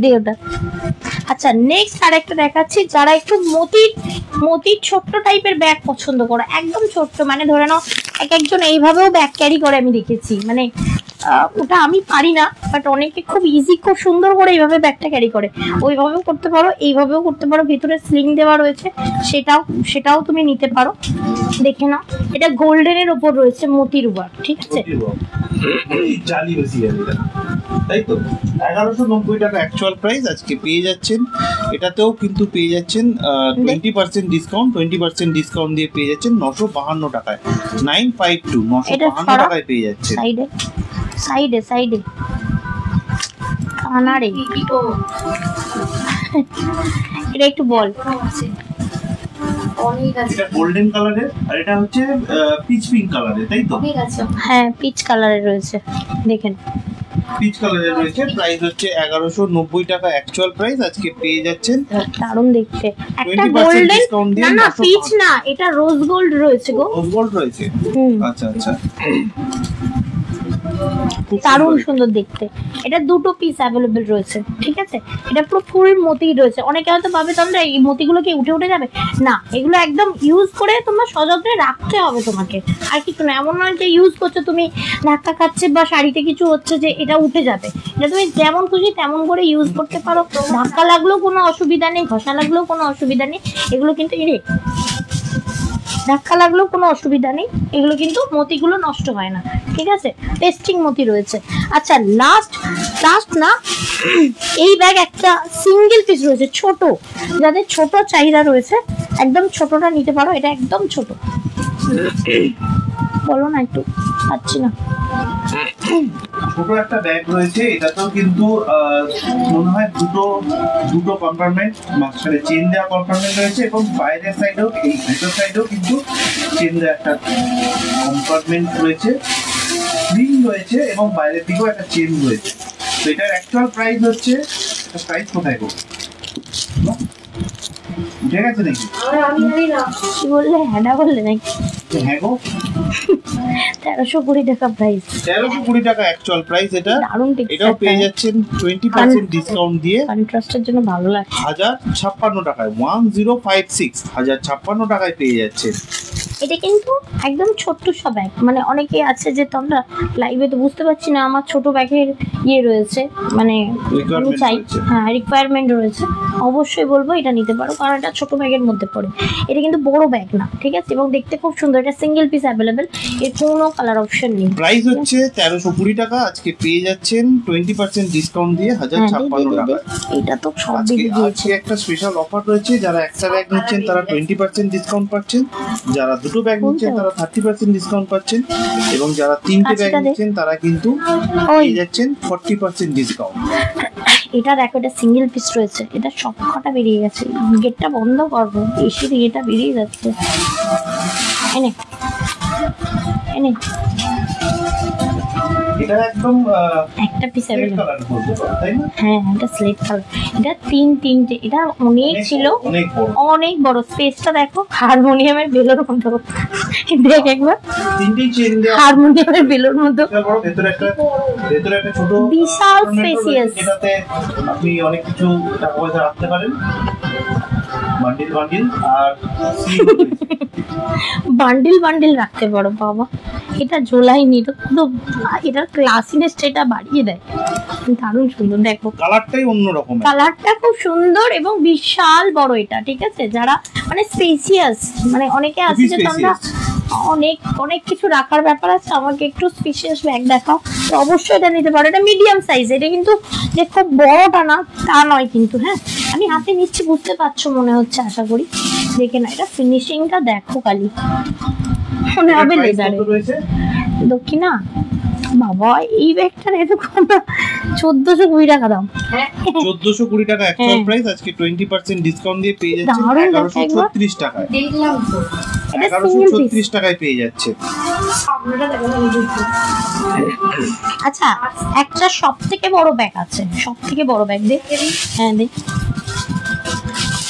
দে ওটা। আচ্ছা নেক্সট আরেকটা দেখাচ্ছি, যারা একটু মতির ছোট্ট টাইপের ব্যাগ পছন্দ করো, একদম ছোট্ট, মানে ধরে নাও এক একজন এইভাবেও ব্যাগ ক্যারি করে, আমি দেখেছি, মানে ওটা আমি পারি না, বাট অনেকে খুব ইজি খুব সুন্দর করে এইভাবে ব্যাগটা ক্যারি করে। ওইভাবেও করতে পারো, এইভাবেও করতে পারো, ভেতরে স্লিং দেওয়া রয়েছে, সেটাও তুমি নিতে পারো। দেখে নাও, এটা গোল্ডেনের ওপর রয়েছে মোতির ওয়ার্ক, ঠিক আছে? জালি বেশি এটা, তাই তো? 1190 টাকা অ্যাকচুয়াল প্রাইস, আজকে পেয়ে যাচ্ছেন। এটাতেও কিন্তু পেয়ে যাচ্ছেন 20% ডিসকাউন্ট, 20% ডিসকাউন্ট দিয়ে পেয়ে যাচ্ছেন 952 টাকায়। 952 952 টাকায় পেয়ে যাচ্ছেন। সাইডে কানারে এটা একটু বল। এটা গোল্ডেন কালারের, আর এটা হচ্ছে পিচ পিঙ্ক কালারের, তাই তো? হ্যাঁ, পিচ কালারের রয়েছে, দেখেন পিচ কালারের রয়েছে। প্রাইস হচ্ছে 1190 টাকা অ্যাকচুয়াল প্রাইস, আজকে পেয়ে যাচ্ছেন। দারুণ দেখতে। একটা গোল্ডেন, না পিচ না, এটা রোজ গোল্ড রয়েছে গো। রোজ গোল্ড রয়েছে, আচ্ছা আচ্ছা, দারুণ সুন্দর দেখতে। এটা দুটো পিস অ্যাভেলেবেল রয়েছে, ঠিক আছে? এটা পুরো ফুল মতি রয়েছে। অনেকে হয়তো ভাবে তোমরা এই মতিগুলো কি উঠে যাবে, না, এগুলো একদম ইউজ করে তোমরা সযত্নে রাখতে হবে তোমাকে, আর কিছু না। এমন নয় যে ইউজ করছো তুমি, ধাক্কা খাচ্ছে বা শাড়িতে কিছু হচ্ছে যে এটা উঠে যাবে। এটা তুমি যেমন খুশি তেমন করে ইউজ করতে পারো। ধাক্কা লাগলেও কোনো অসুবিধা নেই, ঘষা লাগলেও কোনো অসুবিধা নেই। এগুলো কিন্তু ধাক্কা লাগলেও কোনো অসুবিধা নেই, এগুলো কিন্তু মতিগুলো নষ্ট হয় না, ঠিক আছে? টেস্টিং মতি রয়েছে। আচ্ছা, লাস্ট না, এই ব্যাগ একটা সিঙ্গেল পিস রয়েছে, ছোট, যাদের ছোট চাহিদা রয়েছে একদম ছোটটা নিতে পারো। এটা একদম ছোট, বলো না একটু, পাচ্ছি না। ছোট একটা ব্যাগ রয়েছে, এটাতেও কিন্তু মনে হয় দুটো কম্পার্টমেন্ট, মাঝখানে চেন দেওয়া কম্পার্টমেন্ট রয়েছে, এবং বাইরের সাইডেও, এই ভেতর সাইডেও কিন্তু চেন দেওয়া একটা কম্পার্টমেন্ট রয়েছে, রিং রয়েছে, এবং বাইরের দিকেও একটা চেন রয়েছে। তো এটার অ্যাকচুয়াল প্রাইস হচ্ছে, প্রাইস কোথায় গো? উঠে গেছে নাকি? কি বললে? হ্যাঁ বললে নাকি? হ্যাঁ গো, 1320 টাকা প্রাইস। 1320 টাকা অ্যাকচুয়াল প্রাইস। এটা দারুণ টেক্সচার, এটাও পেয়ে যাচ্ছেন 20% ডিসকাউন্ট দিয়ে কন্ট্রাস্টের জন্য ভালো লাগছে। 1056 টাকায়, 1056 1056 টাকায় পেয়ে যাচ্ছে। এটা কিন্তু একদম ছোট্ট সব ব্যাগ, মানে অনেকে আছে যে তোমরা লাইভে তো বুঝতে পারছি না, আমার ছোট ব্যাগের রয়েছে, মানে আমি চাই, হ্যাঁ রিকোয়ারমেন্ট রয়েছে, অবশ্যই বলবো এটা নিতে পারো, কারণ এটা ছোট ব্যাগের মধ্যে পড়ে। এটা কিন্তু বড় ব্যাগ না, ঠিক আছে? এবং দেখতে খুব সুন্দর। এটা সিঙ্গেল পিস অ্যাভেলেবেল, এর কোনো কালার অপশন নেই। প্রাইস হচ্ছে 1320 টাকা, আজকে পেয়ে যাচ্ছেন 20% ডিসকাউন্ট দিয়ে 1056 টাকা। এটা তো সব দিকে দিয়েছে। একটা স্পেশাল অফার রয়েছে, যারা একটা ব্যাগ নিচ্ছেন তারা 20% ডিসকাউন্ট পাচ্ছেন, যারা দুটো ব্যাগ নিচ্ছেন তারা 30% ডিসকাউন্ট পাচ্ছেন, এবং যারা তিনটে ব্যাগ নিচ্ছেন তারা কিন্তু পেয়ে যাচ্ছেন 40% ডিসকাউন্ট। এটা দেখো, এটা সিঙ্গেল পিস রয়েছে, এটা সব কটা বেরিয়ে গেছে। গেটটা বন্ধ করবো, এসে এটা বেরিয়ে যাচ্ছে। এনে এটা একদম একটা পিস স্লেট কালার বলতে পারো, তাই না? হ্যাঁ, এটা স্লেট কালার। এটা তিনটে, এটা অনেক ছিল, অনেক বড়। স্পেসটা দেখো, হারমোনিয়ামের বেলোর মতো। দেখ একবার, তিনটেই চেন দেওয়া হারমোনিয়ামের বেলোর মতো। বড়, ভেতরে একটা ছোট বিশাল স্পেসিয়াস। এটাতে আপনি অনেক কিছু টাকা পয়সা রাখতে পারেন, বান্ডিল রাখতে পারো বাবা। এটা ঝোলাইনি তো, এটার ক্লাসিনেস এটা বাড়িয়ে দেয়। দারুণ সুন্দর, দেখো কালারটাই অন্যরকম, কালারটা খুব সুন্দর এবং বিশাল বড় এটা, ঠিক আছে? যারা মানে স্পেসিয়াস, মানে অনেকে আছে যে তোমরা অনেক কিছু রাখার ব্যাপার আছে, আমাকে একটু স্পেশিয়াস ব্যাগ দেখাও, তো অবশ্যই এটা নিতে পারো। এটা মিডিয়াম সাইজ, এটা কিন্তু যে খুব বড়টা না তা নয় কিন্তু। হ্যাঁ, আমি হাতে নিচ্ছি, বুঝতে পারছো মনে হচ্ছে, আশা করি। দেখে না, এটা ফিনিশিংটা দেখো, খালি মনে হবে লেদারে। দক্ষিণা বাবা, এই ব্যাগটার এত কম, 1420 টাকা দাম। 1420 টাকা অ্যাকচুয়াল প্রাইস, আজকে 20% ডিসকাউন্ট দিয়ে পেয়ে যাচ্ছে 1136 টাকায়। দেখলাম তো, এটা 1136 টাকায় পেয়ে যাচ্ছে। আচ্ছা, একটা সবথেকে বড় ব্যাগ আছে, সবথেকে বড় ব্যাগ দে। হ্যাঁ দে,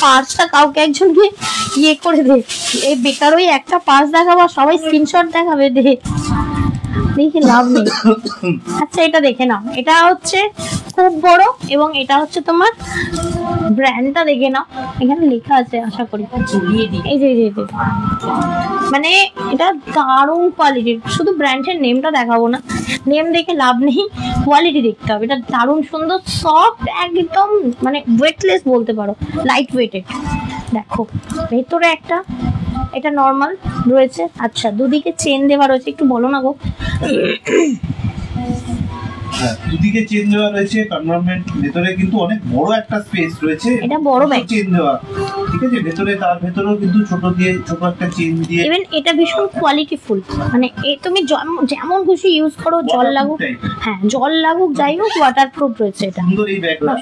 পার্সটা কাউকে একজনকে করে দে। এই বেকার ওই একটা পার্স দেখাবো, সবাই স্ক্রিনশট দেখাবে, দেখে লাভ নেই। আচ্ছা, এটা দেখে নাও, এটা হচ্ছে খুব বড়, এবং এটা হচ্ছে তোমার ব্র্যান্ডটা দেখে নাও, এখানে লেখা আছে আশা করি, এই যে মানে এটা দারুণ কোয়ালিটির। শুধু ব্র্যান্ডের নেমটা দেখাবো না, নেম দেখে লাভ নেই, কোয়ালিটি দেখতে হবে। এটা দারুণ সুন্দর, সফট, একদম মানে ওয়েটলেস বলতে পারো, লাইট ওয়েটেড। দেখো ভেতরে একটা, এটা নর্মাল রয়েছে। আচ্ছা, দুদিকে চেন দেওয়া রয়েছে, একটু বলো না গো। দুদিকে চেন দেওয়া রয়েছে, কনভারমেন্ট, ভেতরে কিন্তু অনেক বড় একটা স্পেস রয়েছে, এটা বড় ব্যাগ, চেন দেওয়া, ঠিক আছে। ভেতরে, তার ভেতরেও কিন্তু ছোট একটা চেন দিয়ে, ইভেন এটা ভীষণ কোয়ালিটিফুল, মানে তুমি যেমন খুশি ইউজ করো, জল লাগুক, হ্যাঁ জল লাগুক যাই হোক, ওয়াটারপ্রুফ রয়েছে এটা। সুন্দর এই ব্যাগটা,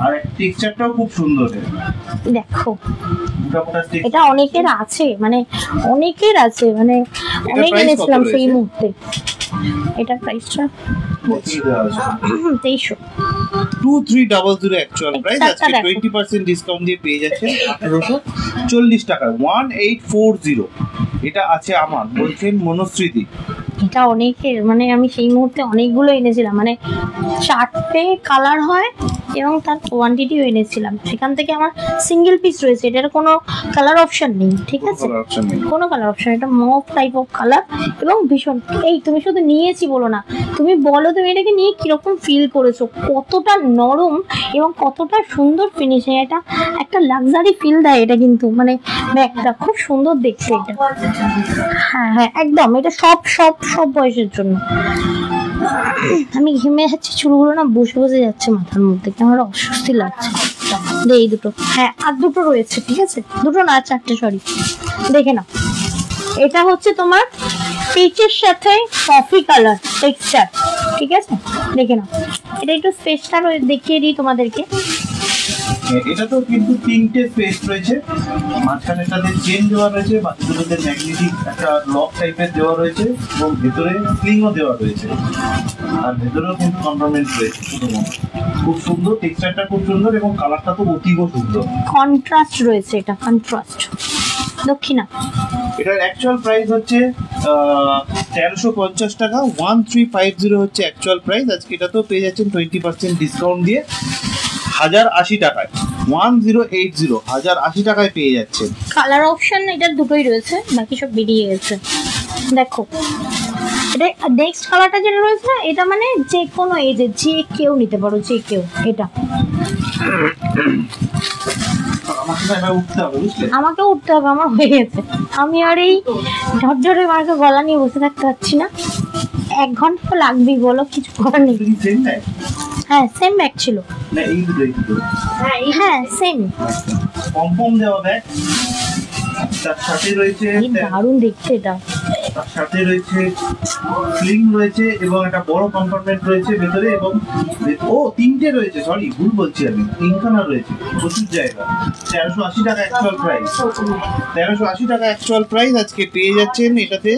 আর টেক্সচারটাও খুব সুন্দর। দেখো এটা অনেকের আছে, মানে অনেকের আছে, মানে অনেক এনেছিলাম সেই মুহূর্তে। এটার প্রাইসটা 2300, 2300 অ্যাকচুয়াল প্রাইস। আজকে 20% ডিসকাউন্ট দিয়ে পেয়ে যাচ্ছেন 1840 টাকা, 1840। এটা আছে আমার, বলছেন মনস্মৃতি। এটা অনেকের, মানে আমি সেই মুহূর্তে অনেকগুলো এনেছিলাম, মানে 4টে কালার হয় এবং তার কোয়ান্টিটিও এনেছিলাম। সেখান থেকে আমার সিঙ্গেল পিস রয়েছে, এটার কোনো কালার অপশন নেই, ঠিক আছে, কোনো কালার অপশন। এটা মভ টাইপ অফ কালার এবং ভীষণ, এই তুমি শুধু নিয়েছি বলো না, তুমি বলো তুমি এটাকে নিয়ে কিরকম ফিল করেছো, কতটা নরম এবং কতটা সুন্দর ফিনিশিং। এটা একটা লাক্সারি ফিল দেয় এটা, কিন্তু মানে ব্যাগটা খুব সুন্দর দেখতে এটা। হ্যাঁ হ্যাঁ একদম, এটা সব সব সব বয়সের জন্য। আমি ঘেমে যাচ্ছি, চুলগুলো না বসে বসে যাচ্ছে মাথার মধ্যে, আমার অস্বস্তি লাগছে। এই দুটো, হ্যাঁ আর দুটো রয়েছে, ঠিক আছে, দুটো না 4টে, সরি, দেখে নাও। এটা হচ্ছে তোমার পিচের সাথে কফি কালার টেক্সচার, ঠিক আছে, দেখে নাও। এটা একটু স্পেসটা দেখিয়ে দিই তোমাদেরকে। এটা তো কিন্তু 3টে স্পেস রয়েছে, মাঝখানেটাতে চেন দেওয়া রয়েছে, বাকিগুলোতে ম্যাগনেটিক একটা লক টাইপের দেওয়া রয়েছে, এবং ভেতরে স্লিংও দেওয়া রয়েছে, আর ভেতরেও কিন্তু কম্পার্টমেন্ট রয়েছে। খুব সুন্দর টেক্সচারটা, খুব সুন্দর, এবং কালারটা তো অতীব সুন্দর, কন্ট্রাস্ট রয়েছে, এটা কন্ট্রাস্ট। দক্ষিণা এটার অ্যাকচুয়াল প্রাইস হচ্ছে 1350 টাকা, 1350 হচ্ছে অ্যাকচুয়াল প্রাইস। আজকে এটা তো পেয়ে যাচ্ছেন 20% ডিসকাউন্ট দিয়ে 1080 টাকায়, 1080, 1080 টাকায় পেয়ে যাচ্ছেন। কালার অপশন এটার দুটোই রয়েছে, বাকি সব বেরিয়ে গেছে। দেখো এটা নেক্সট কালারটা যেটা রয়েছে, এটা মানে যে কোনো এজে যে কেউ নিতে পারো, যে কেউ। এটা আমাকে উঠতে হবে, আমার হয়ে গেছে। আমি আর এই ঝরঝরে মার্কে গলা নিয়ে বসে থাকতে পারছি না, 1 ঘন্টা তো লাগবেই, বলো, কিছু করার নেই। হ্যাঁ সেম ব্যাগ ছিল, হ্যাঁ সেম পমপম দেওয়া ব্যাগ, তার সাথে রয়েছে, দারুণ দেখতে এটা, তার সাথে রয়েছে স্লিং রয়েছে, এবং একটা বড় কম্পার্টমেন্ট রয়েছে ভেতরে, এবং 3টে রয়েছে, সরি ভুল বলছি আমি, 3খানা রয়েছে, প্রচুর জায়গা। 1380 টাকা অ্যাকচুয়াল প্রাইস, 1380 টাকা অ্যাকচুয়াল প্রাইস। আজকে পেয়ে যাচ্ছেন এটাতে,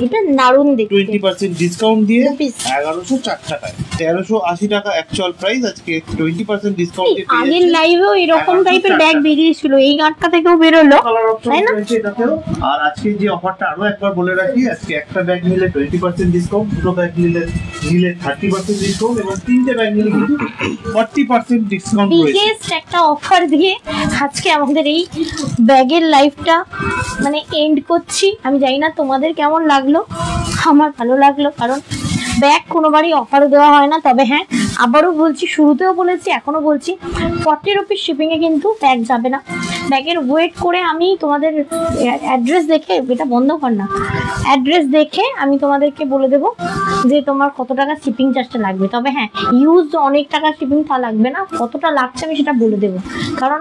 এটা দারুণ দেখতে, 20% ডিসকাউন্ট দিয়ে 1104 টাকায়, 1380 টাকা অ্যাকচুয়াল প্রাইস। আজকে 20% ডিসকাউন্ট দিয়ে পেয়ে আগের লাইভেও এরকম টাইপের ব্যাগ বেরিয়েছিল, এই গাঁটটা থেকেও বেরোলো, তাই না? আর আজকে যে অফারটা আরো একবার বলে রাখি, আজকে একটা ব্যাগ নিলে 20% ডিসকাউন্ট, দুটো ব্যাগ নিলে 30% ডিসকাউন্ট, এবং 3টে ব্যাগ নিলে 40% ডিসকাউন্ট রয়েছে। বিগেস্ট একটা অফার দিয়ে আজকে আমাদের এই ব্যাগের লাইফটা মানে এন্ড করছি। আমি জানি না তোমাদের কেমন লাগলো, আমার ভালো লাগলো, কারণ ব্যাগ কোনোবারই অফারও দেওয়া হয় না। তবে হ্যাঁ, আবারও বলছি, শুরুতেও বলেছি, এখনো বলছি, 40 রুপিস শিপিংয়ে কিন্তু ব্যাগ যাবে না। ব্যাগের ওয়েট করে আমি তোমাদের অ্যাড্রেস দেখে, এটা বন্ধ কর না, অ্যাড্রেস দেখে আমি তোমাদেরকে বলে দেবো যে তোমার কত টাকা শিপিং চার্জটা লাগবে। তবে হ্যাঁ, ইউজ অনেক টাকা শিপিং তা লাগবে না, কতটা লাগছে আমি সেটা বলে দেবো, কারণ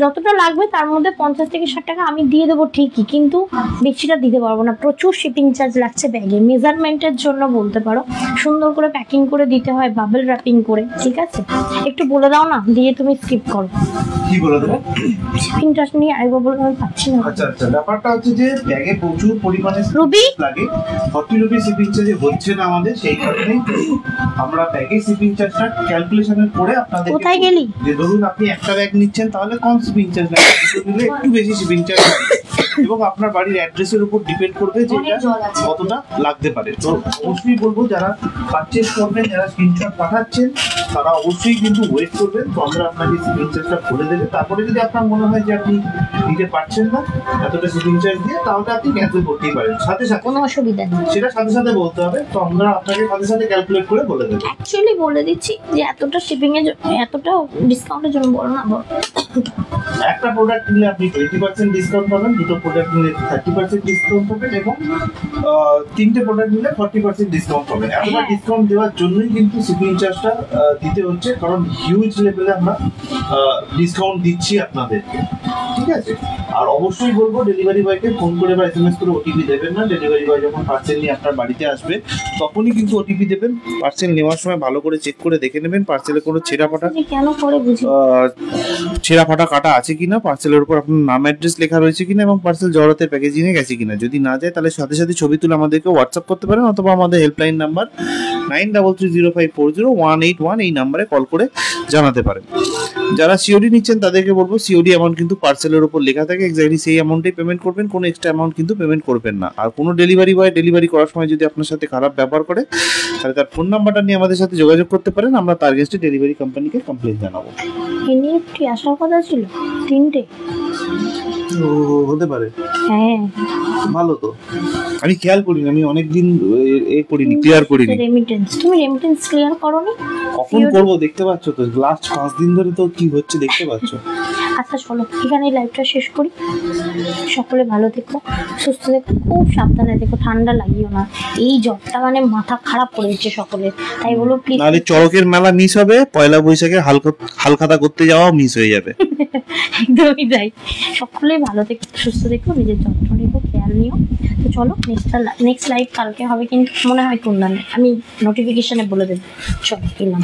যতটা লাগবে তার মধ্যে 50 থেকে 60 টাকা আমি দিয়ে দেবো ঠিকই, কিন্তু বেশিটা দিতে পারবো না, প্রচুর শিপিং চার্জ লাগছে ব্যাগে। মেজারমেন্টের জন্য বলতে পারো, সুন্দর করে প্যাকিং করে দিতে হয়, বাবল র্যাপিং করে, ঠিক আছে? একটু বলে দাও না, দিয়ে তুমি স্কিপ করো। কি বলে দেবো? শিপিং চার্জ নিয়ে আরেকবার বলে আমি পাচ্ছি না। আচ্ছা আচ্ছা, ব্যাপারটা হচ্ছে যে ব্যাগে প্রচুর পরিমাণে রুবি লাগে, 40 রুপি শিপিং চার্জ হচ্ছে না আমাদের, সেই কারণে আমরা ব্যাগে শিপিং চার্জটা ক্যালকুলেশন করে আপনাদের, কোথায় গেলি, যে ধরুন আপনি একটা ব্যাগ নিচ্ছেন তাহলে কম শিপিং চার্জ লাগবে, দুটো নিলে একটু বেশি শিপিং চার্জ লাগবে। এবং আপনার বাড়ির অ্যাড্রেসের উপর ডিপেন্ড করবে যে অনেক এটা জল আছে। কতটা লাগতে পারে। তো অবশ্যই বলবো যারা পারচেস করবেন, যারা স্ক্রিনশট পাঠাচ্ছেন, তারা অবশ্যই কিন্তু ওয়েট করবেন। তো আমরা আপনাকে শিপিং চার্জটা বলে দেবে। তারপরে যদি আপনার মনে হয় যে আপনি দিতে পারছেন না এতটা শিপিং চার্জ দিয়ে, তাহলে আপনি ক্যান্সেল করতেই পারেন সাথে সাথে, কোনো অসুবিধা নেই। সেটা সাথে সাথে বলতে হবে। তো আমরা আপনাকে সাথে সাথে ক্যালকুলেট করে বলে দেবো। অ্যাকচুয়ালি বলে দিচ্ছি যে এতটা শিপিং এর এতটা ডিসকাউন্টের জন্য বলো না বলো। একটা প্রোডাক্ট নিলে আপনি 20% ডিসকাউন্ট পাবেন, দুটো প্রোডাক্ট নিলে 30% ডিসকাউন্ট পাবেন, এবং তিনটে প্রোডাক্ট নিলে 40% ডিসকাউন্ট পাবেন। এতটা হ্যাঁ। ডিসকাউন্ট দেওয়ার জন্যই কিন্তু শিপিং চার্জটা দিতে হচ্ছে, কারণ হিউজ লেভেলে আমরা ডিসকাউন্ট দিচ্ছি আপনাদেরকে, ঠিক আছে? আর অবশ্যই বলবো ডেলিভারি বয়কে ফোন করে বা SMS করে ওটিপি দেবেন না। ডেলিভারি বয় যখন পার্সেল নিয়ে আপনার বাড়িতে আসবে তখনই কিন্তু ওটিপি দেবেন। পার্সেল নেওয়ার সময় ভালো করে চেক করে দেখে নেবেন পার্সেলে কোনো ছেঁড়া ফাটা যে কেন করে বুঝি ছেঁড়া ফাটা কাটা আছে কিনা, পার্সেলের উপর আপনার নাম অ্যাড্রেস লেখা রয়েছে কিনা, এবং পার্সেল জড়াতে প্যাকেজিং এ গেছে কিনা। যদি না যায় তাহলে সাথে সাথে ছবি তুলে আমাদেরকে হোয়াটসঅ্যাপ করতে পারেন, অথবা আমাদের হেল্পলাইন নাম্বার 9330540181 এই নাম্বারে কল করে জানাতে পারেন। যারা সিওডি নিচ্ছেন তাদেরকে বলবো সিওডি অ্যামাউন্ট কিন্তু পার্সেলের উপর লেখা থাকে, এক্স্যাক্টলি সেই অ্যামাউন্টেই পেমেন্ট করবেন, কোনো এক্সট্রা অ্যামাউন্ট কিন্তু পেমেন্ট করবেন না। আর কোনো ডেলিভারি বয় ডেলিভারি করার সময় যদি আপনার সাথে খারাপ ব্যবহার করে তাহলে তার ফোন নাম্বারটা নিয়ে আমাদের সাথে যোগাযোগ করতে পারেন, আমরা তার এগেইনস্টে ডেলিভারি কোম্পানিকে কমপ্লেন জানাবো। এনইএফটি আসার কথা ছিল 3টে। হতে পারে, হ্যাঁ ভালো তো। আমি খেয়াল করিনি, আমি অনেকদিন করিনি, ক্লিয়ার করিনি। রেমিটেন্স, তুমি রেমিটেন্স ক্লিয়ার করোনি? কখন করবো দেখতে পাচ্ছ তো, লাস্ট 5 দিন ধরে তো কি হচ্ছে দেখতে পাচ্ছ। আচ্ছা চলো এখানে লাইভটা শেষ করি। সকলে ভালো থেকো, সুস্থ থেকো, খুব সাবধানে থেকো, ঠান্ডা লাগিও না। এই জ্বরটা মানে মাথা খারাপ করে দিচ্ছে সকলে, তাই বলো প্লিজ। নাহলে চড়কের মেলা মিস হবে, পয়লা বৈশাখে হালখাতা করতে যাওয়া মিস হয়ে যাবে। একদমই তাই। সকলে ভালো থেকো, সুস্থ থেকো, নিজের যত্ন নেবো, খেয়াল নিও। তো চলো নেক্সট লাইভ কালকে হবে, কিন্তু মনে হয় কুন্দানে আমি নোটিফিকেশনে বলে দেবো। চলো এলাম।